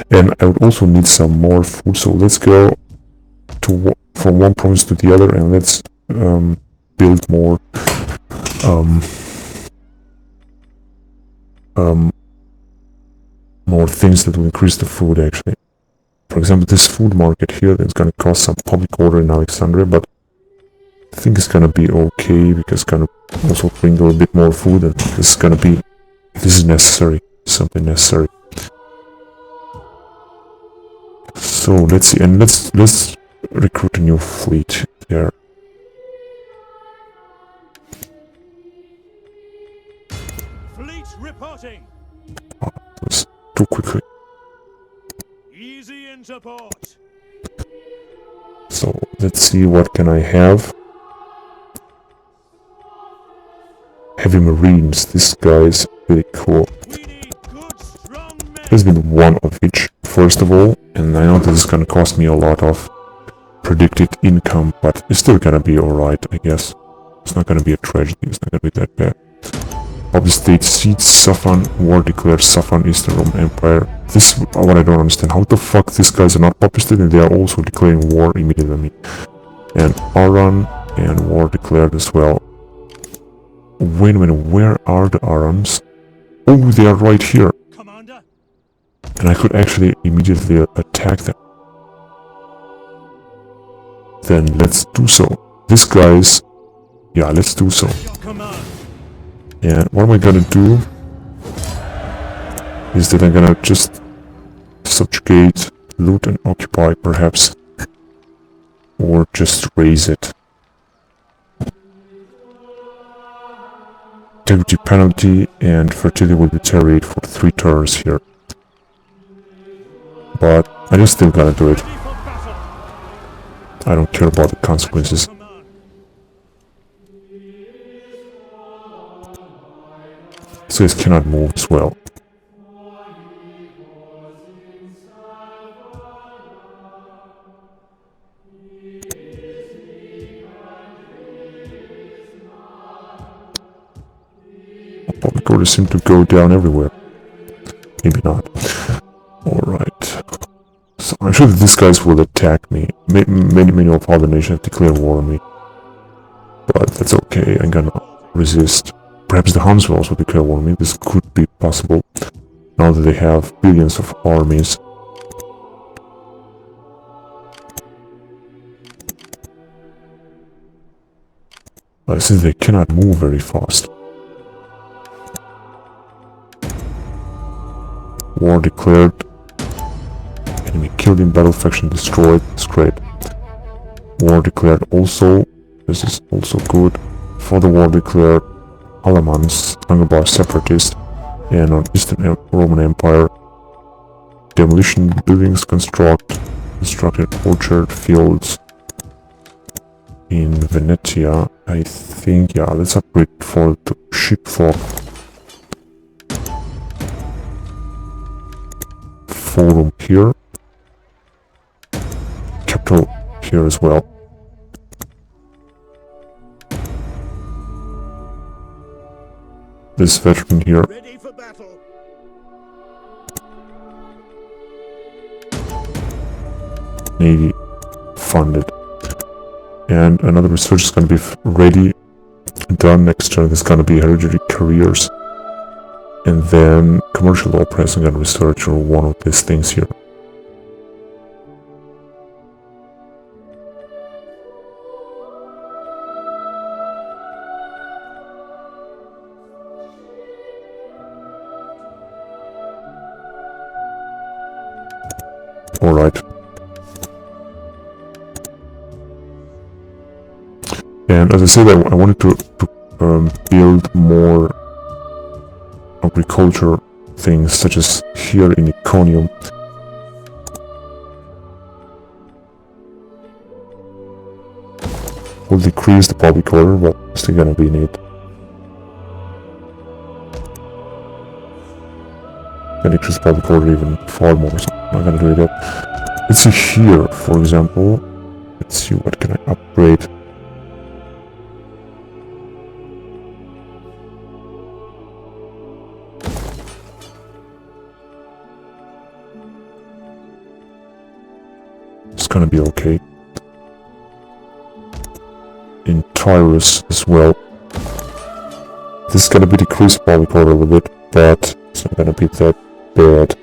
And I would also need some more food, so let's go to from one province to the other, and let's build more more things that will increase the food, actually. For example, this food market here is going to cost some public order in Alexandria, but I think it's going to be okay, because it's going to also bring a little bit more food, and this is going to be, if this is necessary, something necessary. So let's see, and let's recruit a new fleet there. Fleet reporting. Oh, that was too quickly. Busy in support. So let's see, what can I have? Heavy Marines. This guy is really cool. We need good, strong men. There's been one of each, first of all, and I know this is gonna cost me a lot of predicted income, but it's still gonna be alright, I guess. It's not gonna be a tragedy, it's not gonna be that bad. Public state seats, Safan, war declared, Safan, Eastern Roman Empire. This is what I don't understand. How the fuck these guys are not public state and they are also declaring war immediately on me? And Aran, and war declared as well. Wait a minute, where are the Arans? Oh, they are right here. Commander, And I could actually immediately attack them. Then let's do so. This guy's... Yeah, let's do so. your command. And what am I gonna do? Is that I'm gonna just subjugate, loot and occupy perhaps. Or just raise it. Integrity penalty and fertility will deteriorate for 3 turns here. But I just still gotta do it. Ready for battle. I don't care about the consequences. Command. So this cannot move as well. Public orders seem to go down everywhere. Maybe not. Alright. So I'm sure that these guys will attack me. Many of other nations declare war on me. But that's okay, I'm gonna resist. Perhaps the Huns will also declare war on me. This could be possible. Now that they have billions of armies. Since they cannot move very fast. War declared. Enemy killed in battle, faction destroyed. That's great. War declared also. This is also good. Further war declared. Alamans, Angabar separatist, and on Eastern Roman Empire. Demolition buildings constructed orchard fields. In Venetia, I think, yeah, let's upgrade for the ship flock. Forum here. Capital here as well. This veteran here. Ready for battle. Navy funded. And another research is going to be ready, done next turn. There's going to be hereditary careers. And then commercial law press, I'm going to research or one of these things here. Alright. And as I said, I wanted to build more agriculture things, such as here in Iconium. Will decrease the public order, but still gonna be neat. Can decrease the public order even far more, so I'm not gonna do that. Let's see here, for example. Let's see, what can I upgrade? It's gonna be okay. In Tyrus as well. This is gonna be decreased public order a little bit, but it's not gonna be that bad.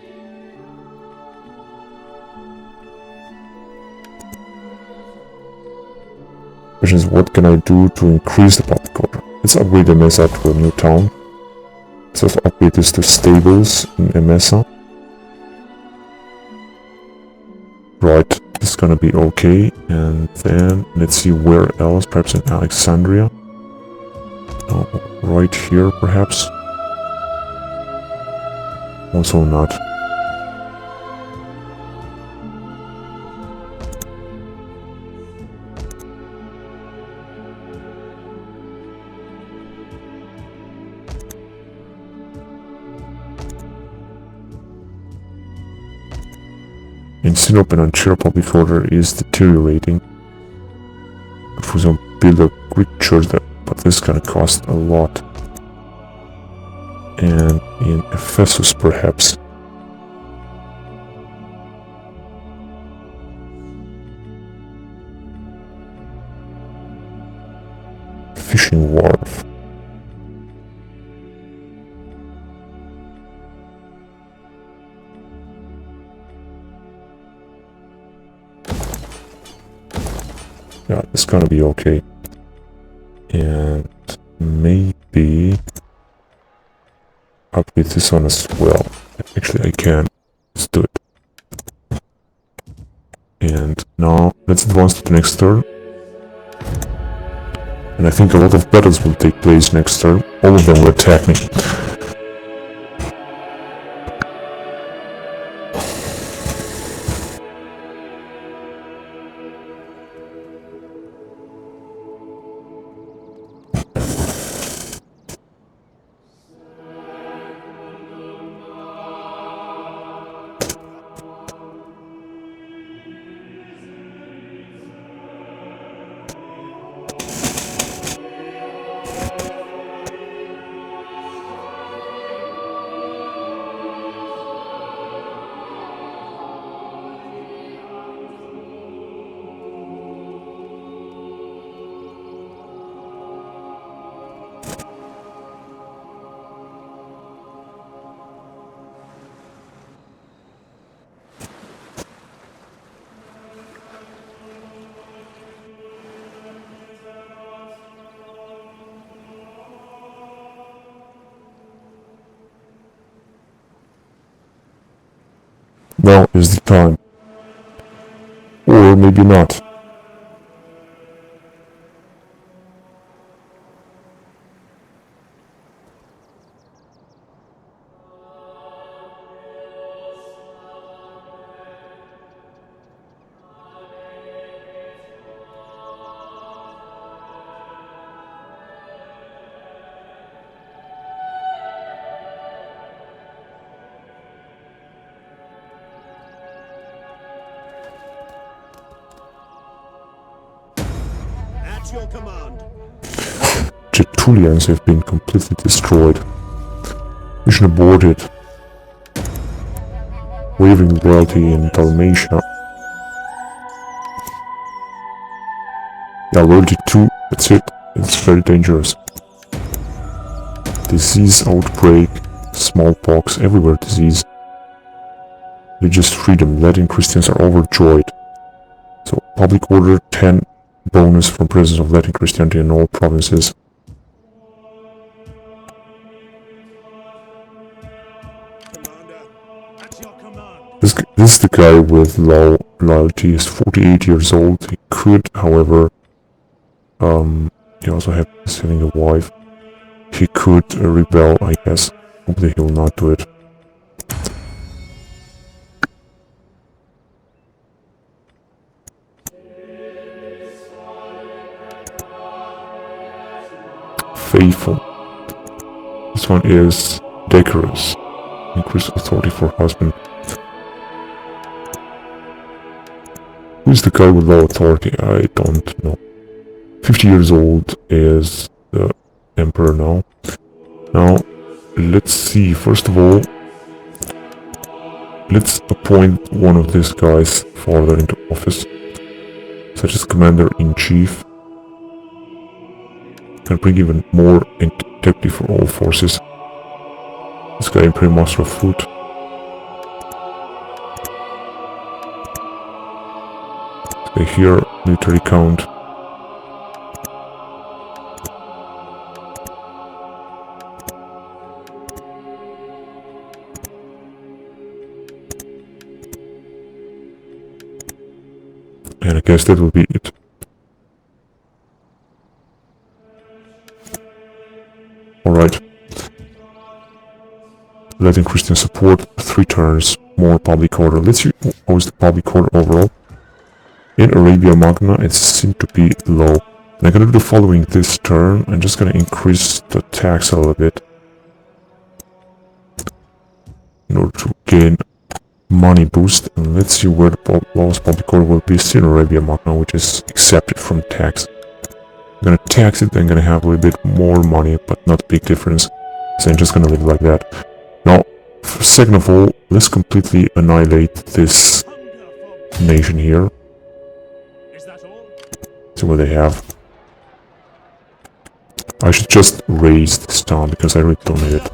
Question is, what can I do to increase the public order? Let's upgrade Emesa to a new town. Let's upgrade this to stables in Emesa. Right, this is gonna be okay. And then let's see where else. Perhaps in Alexandria. No, right here perhaps. Also not. in Sinop and Anchira public order is deteriorating. For example, build a Greek church, but this is gonna cost a lot. And in Ephesus, perhaps. Fishing wharf. Yeah, it's gonna be okay. And maybe upgrade this one as well. Actually, I can. Let's do it. And now let's advance to the next turn. And I think a lot of battles will take place next turn. All of them will attack me. Now is the time. Or maybe not. Your command. Tertullians have been completely destroyed. Mission aborted. Wavering loyalty in Dalmatia. Yeah, loyalty 2, that's it. It's very dangerous. Disease outbreak, smallpox, everywhere disease. Religious freedom, Latin Christians are overjoyed. So, public order 10. Bonus from presence of Latin Christianity in all provinces. This is the guy with low loyalty. He's 48 years old. He could, however, he also is having a wife. He could rebel, I guess. Hopefully he will not do it. Faithful. This one is decorous. Increase authority for husband. Who is the guy with low authority? I don't know. 50 years old is the emperor now. Now, let's see. First of all, let's appoint one of these guys further into office, such as commander-in-chief. Can bring even more integrity for all forces. This guy Imperial Master of Food. This guy here, military count. And I guess that will be it. Alright. Latin Christian support, 3 turns, more public order. Let's see how is the public order overall. In Arabia Magna, it seemed to be low. And I'm gonna do the following this turn. I'm just gonna increase the tax a little bit in order to gain money boost. And let's see where the lowest public order will be. Still in Arabia Magna, which is accepted from tax. I'm gonna tax it, I'm gonna have a little bit more money, but not a big difference. So I'm just gonna leave it like that. Now, second of all, let's completely annihilate this nation here. See what they have. I should just raise this town because I really don't need it.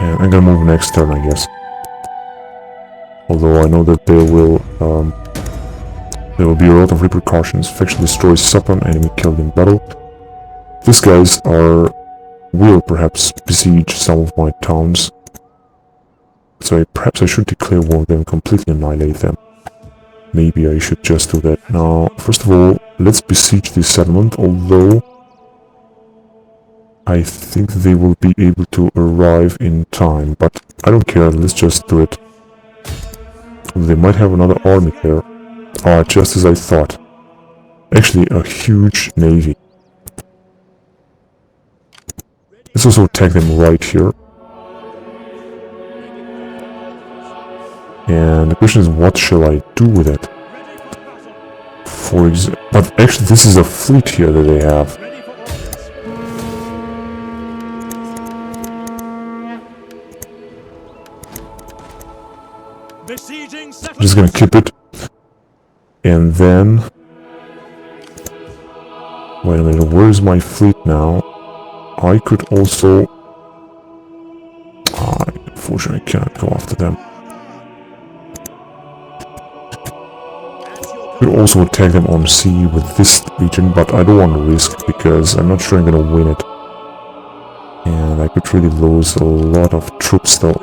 And I'm gonna move next turn, I guess. Although I know that there will be a lot of repercussions. Faction destroys Sapan, enemy killed in battle. These guys will perhaps besiege some of my towns. So perhaps I should declare war on them, completely annihilate them. Maybe I should just do that. Now, first of all, let's besiege this settlement, although I think they will be able to arrive in time, but I don't care, let's just do it. They might have another army there. Just as I thought. Actually, a huge navy. Let's also attack them right here. And the question is, what shall I do with it? For example, but actually this is a fleet here that they have. I'm just gonna keep it. And then... wait a minute, where is my fleet now? I could also... unfortunately I cannot go after them. I could also attack them on sea with this legion, but I don't want to risk because I'm not sure I'm gonna win it. And I could really lose a lot of troops though.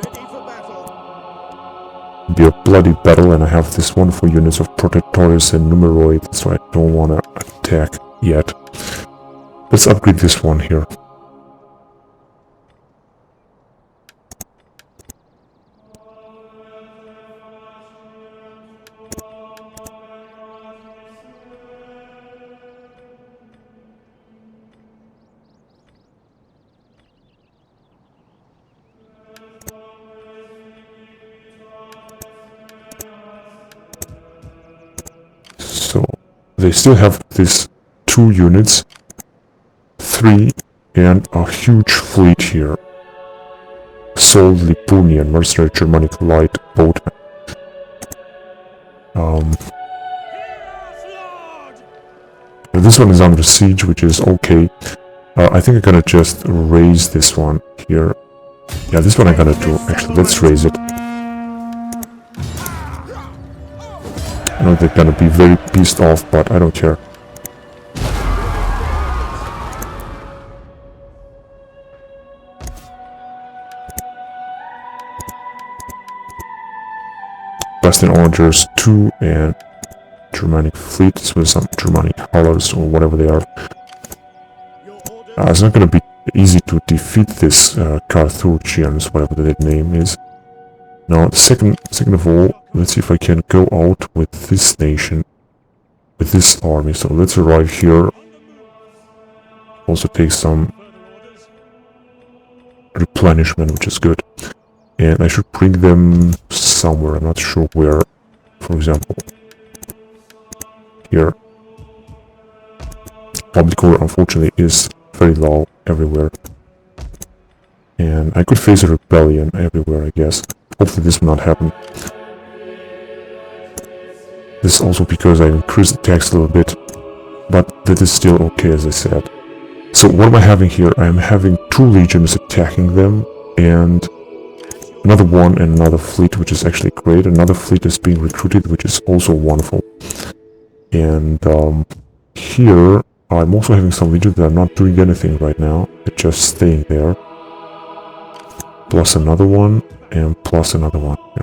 It'd be a bloody battle, and I have this wonderful units of Protectores and Numeroid, so I don't want to attack yet. Let's upgrade this one here. So they still have these 2 units, 3, and a huge fleet here. Sol Lipunian, mercenary Germanic light boatman. This one is under siege, which is okay. I think I'm gonna just raise this one here. Yeah, this one I'm gonna do. Actually, let's raise it. I know they're gonna be very pissed off, but I don't care. Bastion Onagers 2 and Germanic fleets with some Germanic haulers or whatever they are. It's not gonna be easy to defeat this Carthaginians, whatever their name is. Now, second of all, let's see if I can go out with this nation, with this army. So let's arrive here. Also take some replenishment, which is good. And I should bring them somewhere, I'm not sure where. For example, here. Public order, unfortunately, is very low everywhere. And I could face a rebellion everywhere, I guess. Hopefully this will not happen. This is also because I increased the tax a little bit, but that is still okay, as I said. So what am I having here? I am having 2 legions attacking them, and another one and another fleet, which is actually great. Another fleet is being recruited, which is also wonderful. And here I'm also having some legions that are not doing anything right now. They're just staying there. Plus another one, and plus another one. Yeah.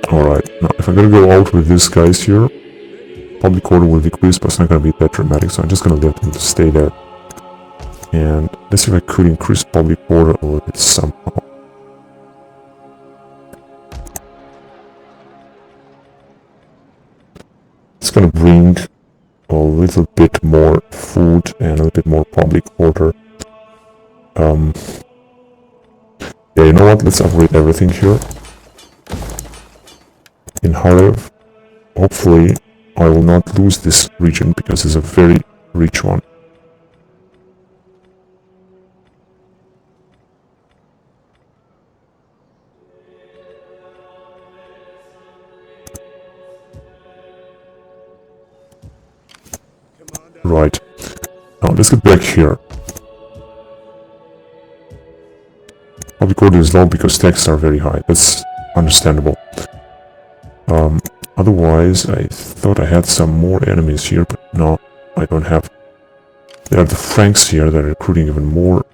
Alright, now if I'm gonna go out with these guys here, public order will decrease, but it's not gonna be that dramatic, so I'm just gonna leave them to stay there. And let's see if I could increase public order a little bit somehow. It's gonna bring a little bit more food and a little bit more public order. Yeah, you know what? Let's upgrade everything here. In Harev, hopefully I will not lose this region because it's a very rich one. Right. Now let's get back here. Public order is low because taxes are very high. That's understandable. Otherwise, I thought I had some more enemies here, but no, I don't have. There are the Franks here that are recruiting even more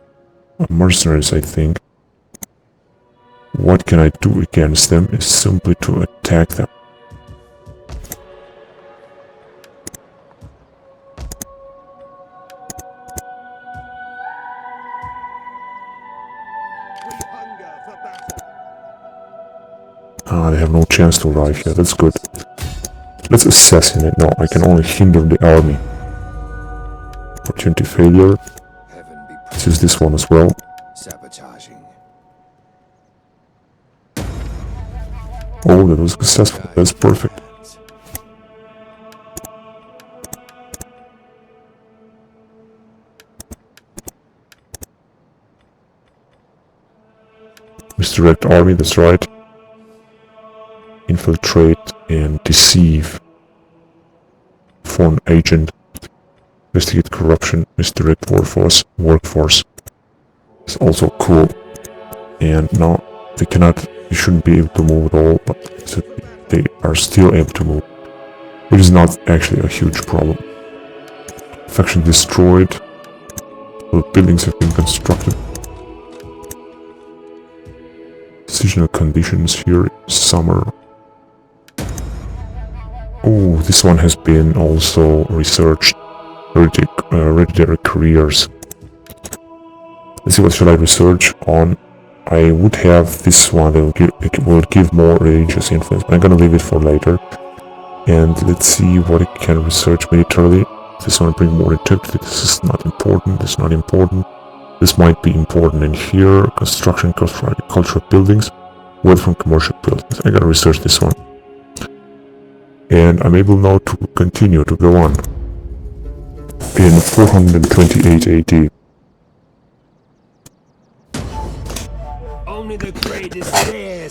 mercenaries, I think. What can I do against them is simply to attack them. They have no chance to arrive here. That's good. Let's assassinate. No, I can only hinder the army. Opportunity failure. Let's use this one as well. Sabotaging. Oh, that was successful. That's perfect. Misdirect army, that's right. Infiltrate and deceive. Foreign agent. Investigate corruption. Misdirect workforce. It's also cool. And now they shouldn't be able to move at all, but they are still able to move. Which is not actually a huge problem. Faction destroyed. The buildings have been constructed. Seasonal conditions here, summer. Oh, this one has been also researched. Hereditary careers. Let's see, what should I research on? I would have this one that will give more religious influence, but I'm gonna leave it for later. And let's see what it can research militarily. This one bring more integrity. This is not important. This is not important. This might be important in here. Construction cost for agricultural buildings. Wealth from commercial buildings. I gotta research this one. And I'm able now to continue to go on. In 428 AD.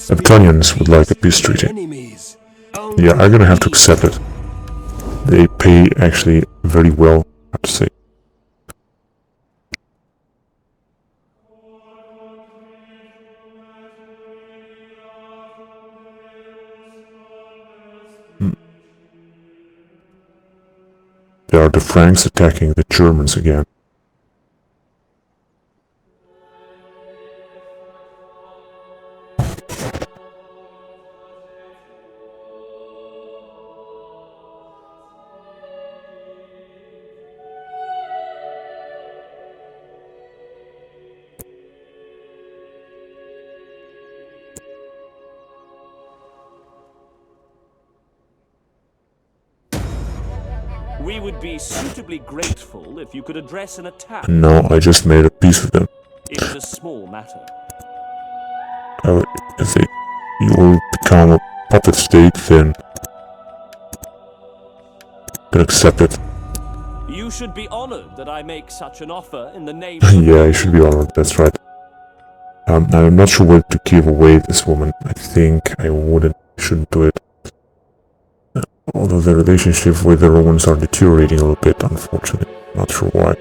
Abtonians would like a peace treaty. Yeah, I'm gonna have to accept it. They pay actually very well, I have to say. There are the Franks attacking the Germans again. We would be suitably grateful if you could address an attack. No, I just made a peace with them. It's a small matter. If you will become a puppet state, then you can accept it. You should be honored that I make such an offer in the name Yeah, you should be honored, that's right. I'm not sure whether to give away this woman. I think I shouldn't do it. Although the relationship with the Romans are deteriorating a little bit, unfortunately. Not sure why.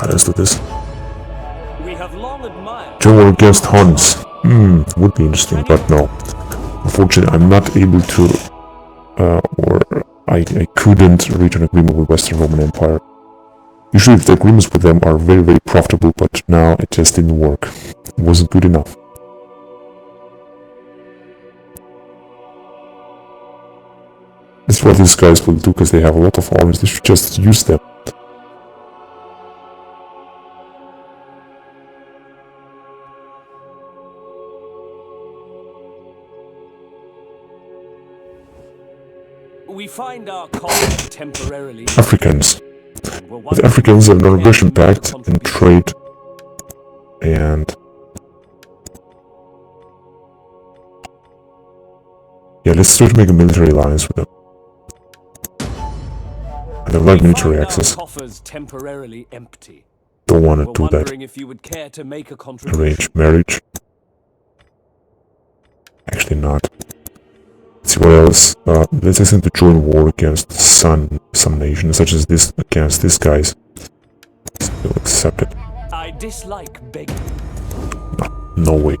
Let's do this. We have long admired General against Huns. Would be interesting, but no. Unfortunately, I'm not able to, I couldn't reach an agreement with Western Roman Empire. Usually the agreements with them are very, very profitable, but now it just didn't work. It wasn't good enough. This is what these guys will do, because they have a lot of armies. They should just use them. We find our colony temporarily. Africans. With Africans have non-aggression pact and trade. And yeah, let's try to make a military alliance with them. I don't like military access. Coffers temporarily empty. Don't want to do that. If you would care to make a Arrange marriage. Actually not. Let's see what else. Let's ask them to join war against some nations, such as this against these guys. Still accept it. I dislike begging. No way.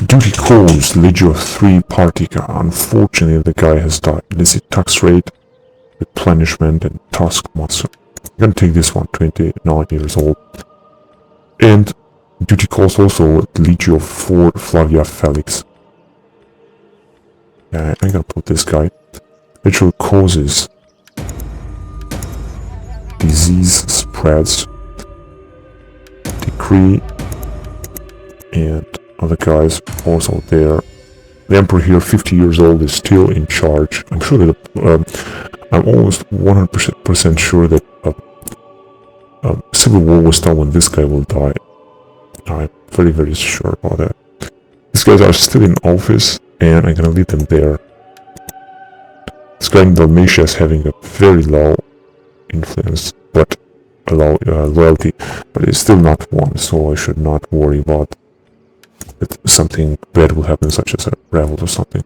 Duty calls Legio 3 Partica. Unfortunately, the guy has died. Let's see, tax rate, replenishment, and task mods. I'm gonna take this one, 29 years old. And duty calls also Legio 4 Flavia Felix. Yeah, I'm gonna put this guy. Ritual causes disease spreads. Decree and other guys also there. The emperor here, 50 years old, is still in charge. I'm sure that I'm almost 100% sure that civil war will start when this guy will die. I'm very sure about that. These guys are still in office, and I'm gonna leave them there. This guy in Dalmatia is having a very low influence, but a low loyalty, but it's still not won, so I should not worry about that something bad will happen, such as a revolt or something.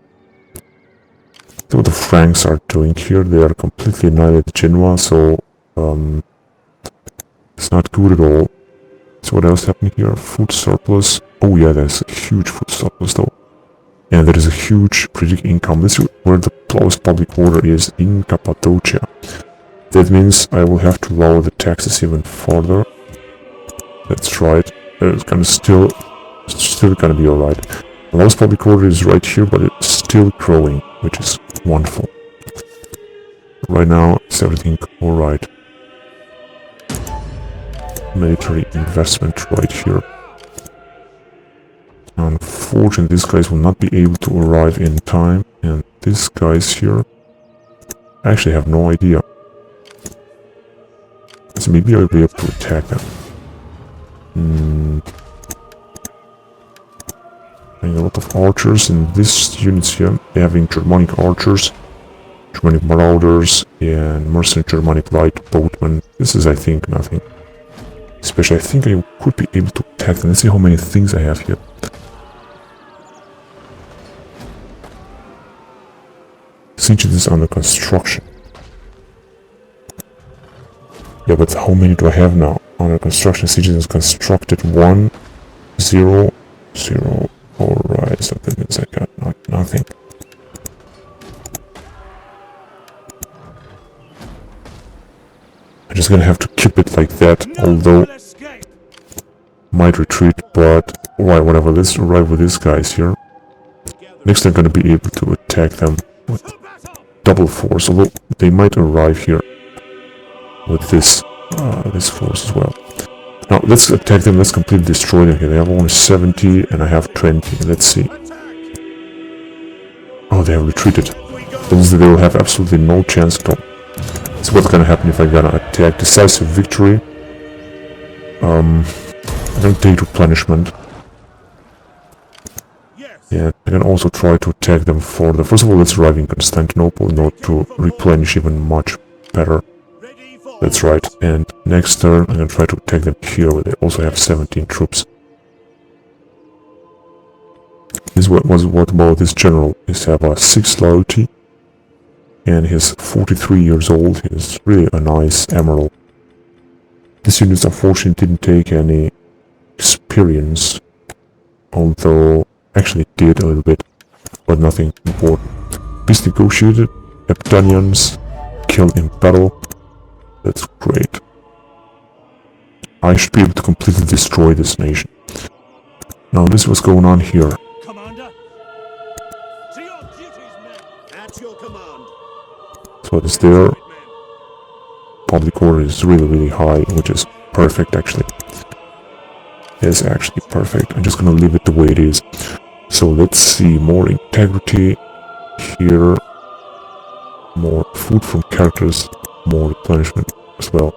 See what the Franks are doing here. They are completely annihilated Genoa, so it's not good at all. So what else happened here? Food surplus. Oh yeah, there's a huge food surplus though. And there is a huge predicted income. This is where the lowest public order is, in Cappadocia. That means I will have to lower the taxes even further. That's right. It's gonna still gonna be alright. The lowest public order is right here, but it's still growing, which is wonderful. Right now, is everything alright? Military investment right here. Unfortunately, these guys will not be able to arrive in time, and these guys here, I actually have no idea. So maybe I'll be able to attack them. Having a lot of archers in these units here. They're having Germanic archers, Germanic marauders, and mercenary Germanic light boatmen. This is, I think, nothing. Especially, I think I could be able to attack them. Let's see how many things I have here. Siege is under construction. Yeah, but how many do I have now? Under construction, siege is constructed. 1, 0, 0. Alright, so that means I got nothing. I'm just gonna have to keep it like that, although might retreat, but alright, whatever. Let's arrive with these guys here. Next I'm gonna be able to attack them with double force, although they might arrive here with this force as well. Now let's attack them, let's completely destroy them here. They have only 70 and I have 20. Let's see. Oh, they have retreated. That means that they will have absolutely no chance at all. So what's gonna happen if I'm gonna attack? Decisive victory. I'm gonna take replenishment. Yeah, I can also try to attack them further. First of all, let's arrive in Constantinople in order to replenish even much better. That's right. And next turn, I'm gonna try to attack them here, where they also have 17 troops. This what about this general? He's have a 6 loyalty, and he's 43 years old. He's really a nice emerald. This unit unfortunately didn't take any experience, although actually it did a little bit, but nothing important. Peace negotiated. Heptanians killed in battle. That's great. I should be able to completely destroy this nation. Now this is what's going on here. Commander, to your duties, men. At your command. So it's there. Public order is really high, which is perfect actually. It's actually perfect. I'm just gonna leave it the way it is. So let's see, more integrity here, more food from characters, more replenishment as well.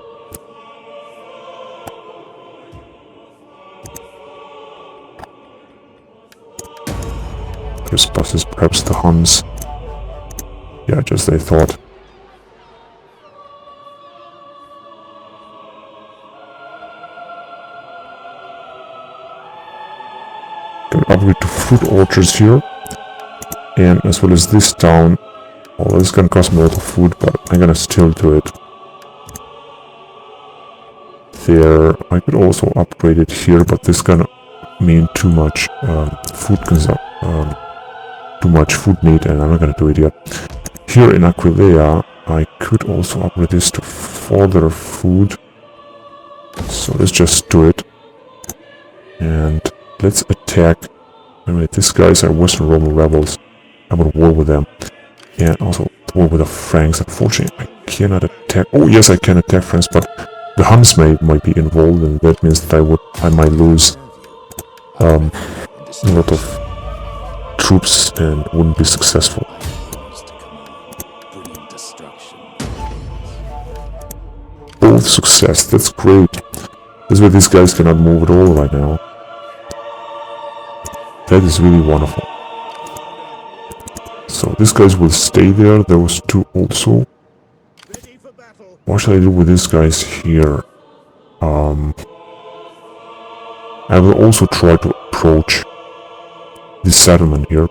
Trespasses, perhaps the Huns. Yeah, just they thought. Can upgrade to fruit orchards here, and as well as this town. Well, this is gonna cost me a lot of food, but I'm gonna still do it. There, I could also upgrade it here, but this is gonna mean too much too much food need, and I'm not gonna do it yet. Here in Aquileia, I could also upgrade this to further food. So let's just do it. And let's attack. Anyway, these guys are Western Roman rebels. I'm at war with them. And also war with the Franks. Unfortunately, I cannot attack. Oh yes, I can attack Franks, but the Huns might be involved, and that means that I might lose a lot of troops and wouldn't be successful. Both success, that's great. That's why these guys cannot move at all right now. That is really wonderful. So these guys will stay there, those two also. What shall I do with these guys here? I will also try to approach this settlement here.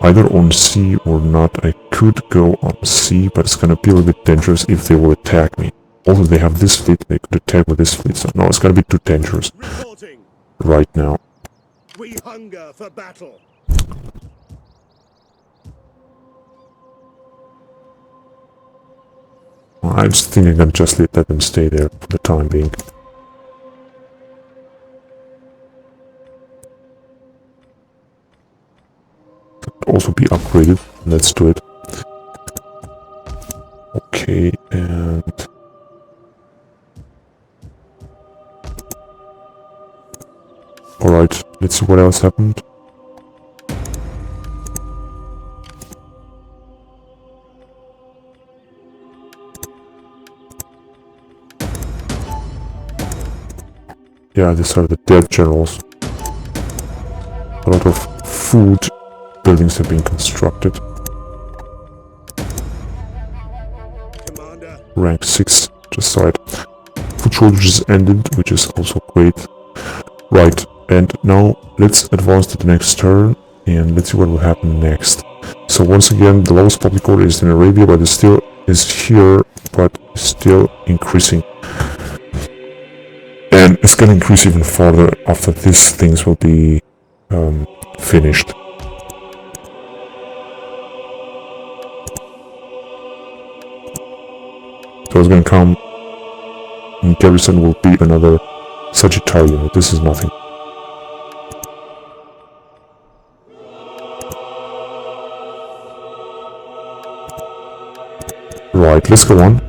Either on sea or not. I could go on sea, but it's gonna be a little bit dangerous if they will attack me. Also, they have this fleet, they could attack with this fleet, so no, it's gonna be too dangerous right now. We hunger for battle. I just think I'm gonna just let them stay there for the time being. Also be upgraded. Let's do it. Okay, and alright, let's see what else happened. Yeah, these are the dead generals. A lot of food buildings have been constructed. Commander. Rank 6, just saw it. Food shortages ended, which is also great. Right, and now let's advance to the next turn, and let's see what will happen next. So once again, the lowest public order is in Arabia, but it still is here, but still increasing. And it's gonna increase even further after these things will be finished. So it's gonna come, and garrison will be another Sagittarian. This is nothing. Right, let's go on.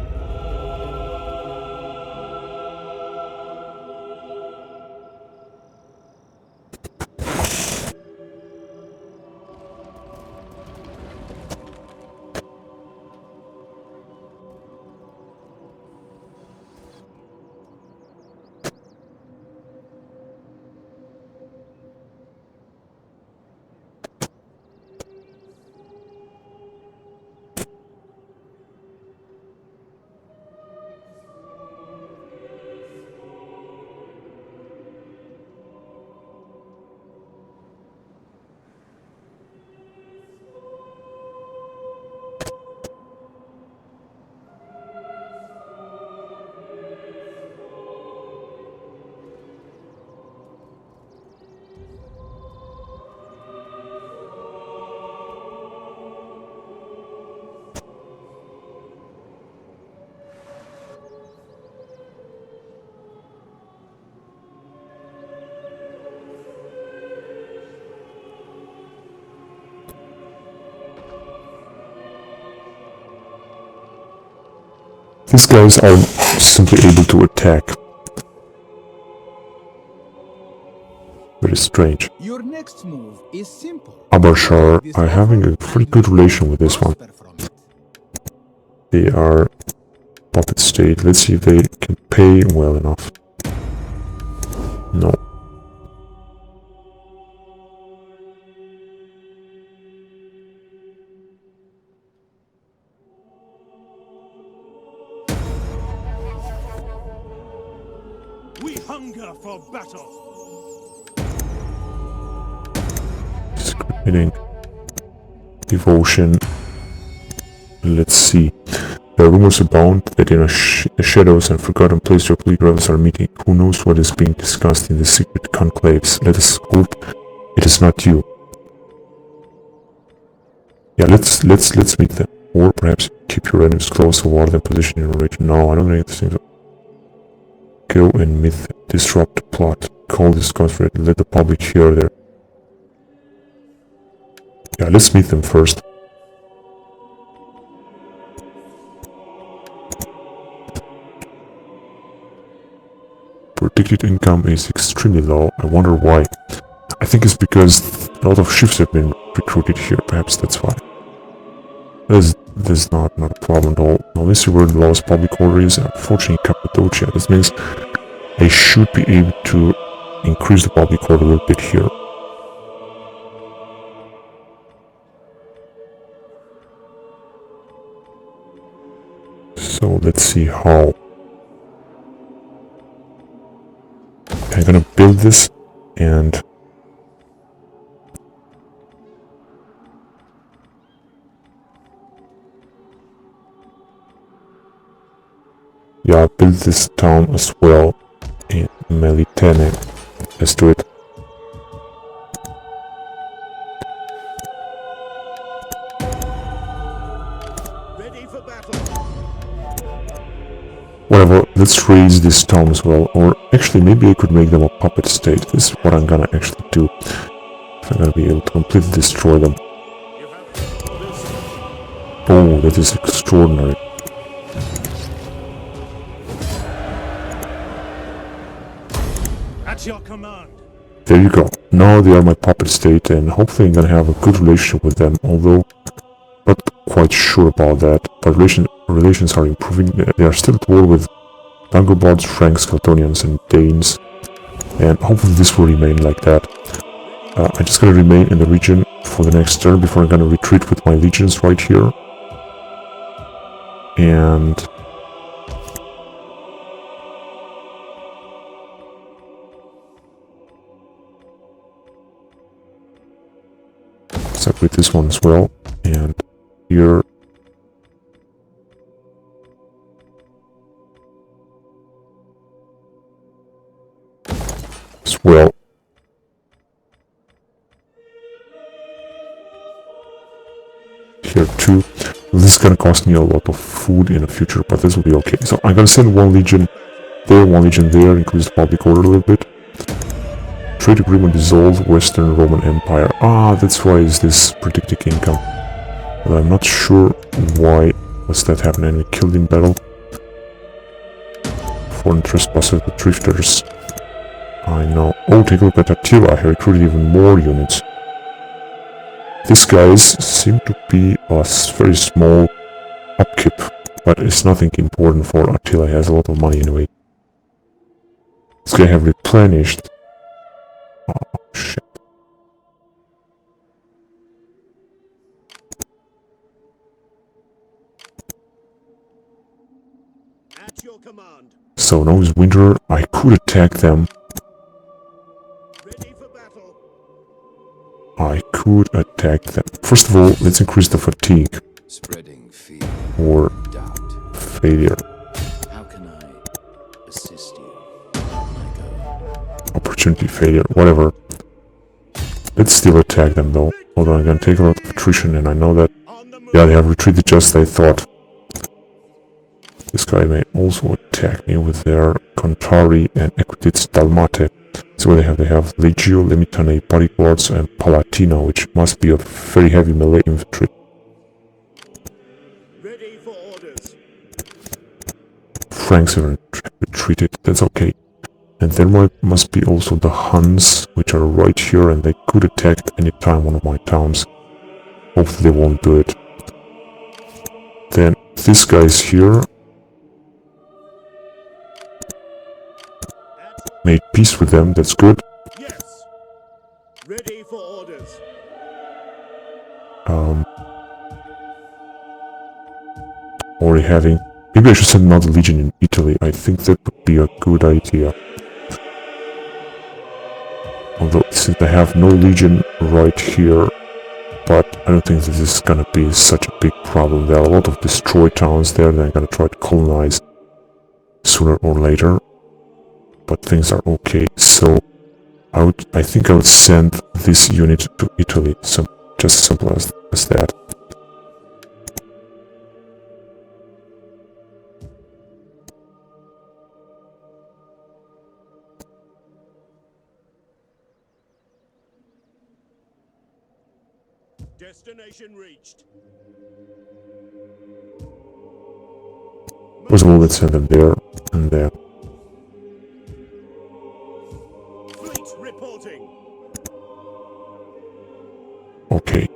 These guys are simply able to attack. Very strange. Your next move is simple. Abarshar are having a pretty good relation with this one. They are puppet state. Let's see if they can pay well enough. No. We hunger for battle. Discriminating. Devotion. Let's see. There are rumors abound that in the shadows and forgotten place your bleed brothers are meeting. Who knows what is being discussed in the secret conclaves? Let us hope it is not you. Yeah, let's meet them. Or perhaps keep your enemies close to ward them position in your region. No, I don't think this thing. Go and meet them. Disrupt the plot. Call this conference. Let the public hear their. Yeah, let's meet them first. Predicted income is extremely low. I wonder why. I think it's because a lot of ships have been recruited here. Perhaps that's why. This is not a problem at all. Now let's see where the lowest public order is. Unfortunately, Cappadocia. This means I should be able to increase the public order a little bit here. So let's see how. I'm gonna build this and yeah, build this town as well in Melitene. Let's do it. Ready for battle. Whatever, let's raise this town as well. Or actually, maybe I could make them a puppet state. This is what I'm gonna actually do. If I'm gonna be able to completely destroy them. Oh, that is extraordinary. At your command. There you go. Now they are my puppet state, and hopefully I'm gonna have a good relationship with them, although not quite sure about that. But relations are improving. They are still at war with Langobards, Franks, Caltonians, and Danes, and hopefully this will remain like that. I'm just gonna remain in the region for the next turn before I'm gonna retreat with my legions right here. And separate this one as well, and here as well. Here too. This is gonna cost me a lot of food in the future, but this will be okay. So I'm gonna send one legion there, increase the public order a little bit. Trade agreement dissolved, Western Roman Empire. Ah, that's why is this predicted income. But I'm not sure why was that happening. We killed in battle. Foreign trespassers, the drifters. I know. Oh, take a look at Attila. He recruited even more units. These guys seem to be a very small upkeep, but it's nothing important for Attila. He has a lot of money anyway. This guy have replenished. Oh, shit. At your command. So now it's winter. I could attack them. Ready for battle. I could attack them. First of all, let's increase the fatigue. Spreading fear, Or doubt. failure. How can I assist you? I go. Opportunity failure. Whatever. Let's still attack them though. Although I'm gonna take a lot of attrition, and I know that... On the move. Yeah, they have retreated just as I thought. This guy may also attack me with their Contari and Equites Dalmate. So what they have? They have Legio, Limitane, Bodyguards, and Palatina, which must be a very heavy melee infantry. Ready for orders. Franks are retreated. That's okay. And there must be also the Huns, which are right here, and they could attack at any time one of my towns. Hopefully they won't do it. Then this guy is here. Made peace with them, that's good. Yes. Ready for orders. Already having... Maybe I should send another legion in Italy. I think that would be a good idea. Although, since I have no legion right here, but I don't think this is gonna be such a big problem. There are a lot of destroyed towns there that I'm gonna try to colonize sooner or later. But things are okay, so I think I would send this unit to Italy. So just as simple as that. Destination reached. First of all, let's send them there and there. Fleet reporting. Okay.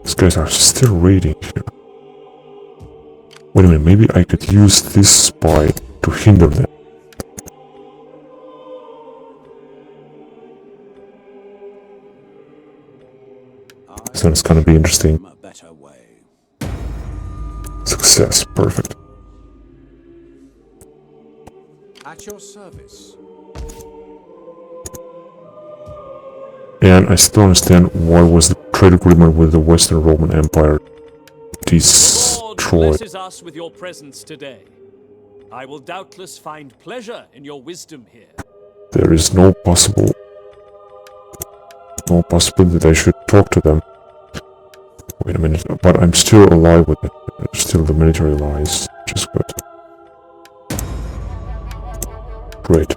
These guys are still raiding here. Wait a minute, maybe I could use this spy to hinder them. So it's gonna be interesting. Success, perfect. At your service. And I still understand why was the trade agreement with the Western Roman Empire Lord destroyed. blesses us with your presence today. I will doubtless find pleasure in your wisdom here. There is no possibility that I should talk to them. Wait a minute, but I'm still alive with it. Still the military lies, which is good. Great.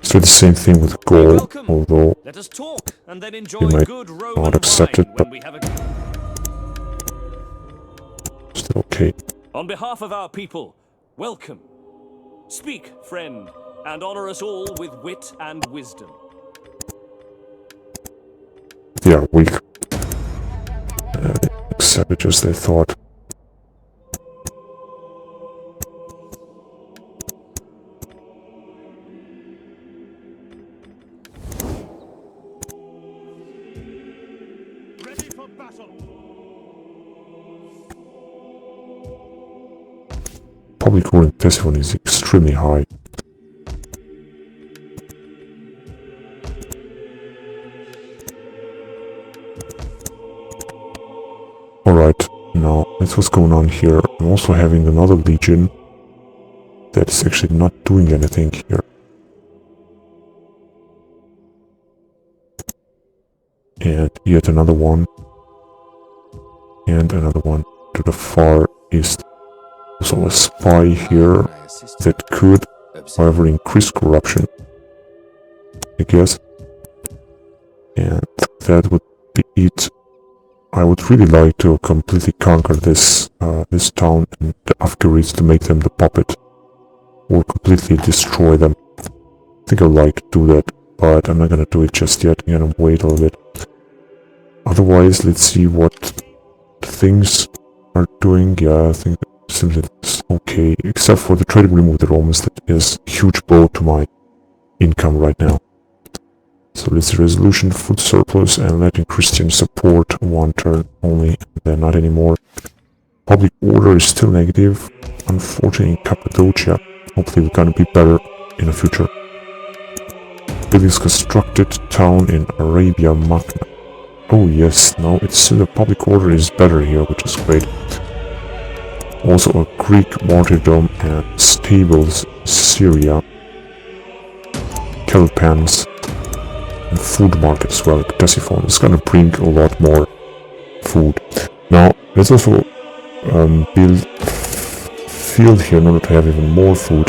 So the same thing with Gaul, Welcome. although Let us talk and then enjoy might good Roman not accept wine it, but when we have a... still okay. On behalf of our people, welcome. Speak, friend, and honor us all with wit and wisdom. They are weak. Savage as they thought. Ready for battle. Public score in Persephone is extremely high. Alright, now that's what's going on here. I'm also having another legion that is actually not doing anything here. And yet another one. And another one to the far east. Also a spy here that could, however, increase corruption, I guess. And that would be it. I would really like to completely conquer this this town and the Afghans to make them the puppet, or completely destroy them. I think I'd like to do that, but I'm not gonna do it just yet. I'm gonna wait a little bit. Otherwise, let's see what things are doing. Yeah, I think simply it's okay, except for the trade agreement with the Romans that is a huge blow to my income right now. So let's resolution food surplus and letting Christian support one turn only, then not anymore. Public order is still negative, unfortunately in Cappadocia. Hopefully we're gonna be better in the future. Buildings constructed, town in Arabia Magna. Oh yes, no, it's still the public order is better here, which is great. Also a Greek martyrdom and stables, Syria, Kelpans, and food market as well. Ctesiphon is gonna bring a lot more food. Now let's also build field here in order to have even more food.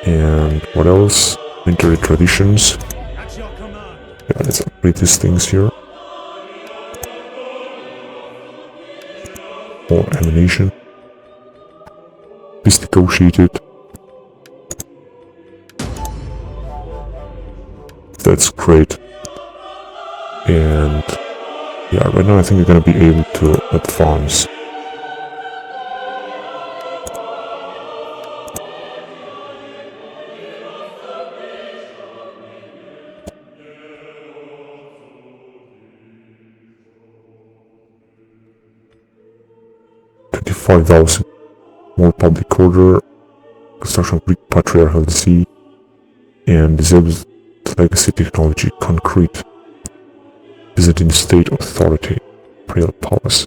And what else? Military traditions. At your command. Yeah, that's read these things here. More ammunition. Peace negotiated. That's great. And yeah, right now I think we're gonna be able to advance. $25,000 more public order, construction of Greek Patriarchal See, and disables legacy technology, concrete, Byzantine state authority, imperial palace,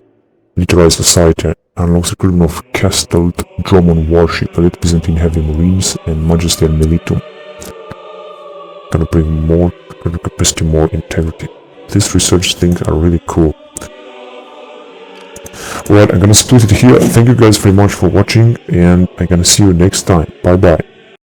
militarized society, unlocks the recruitment of castled Dromon warship, elite Byzantine heavy marines, and Majesty and Militum. Gonna bring more capacity, more integrity. These research things are really cool. Alright, I'm gonna split it here. Thank you guys very much for watching, and I'm gonna see you next time. Bye bye.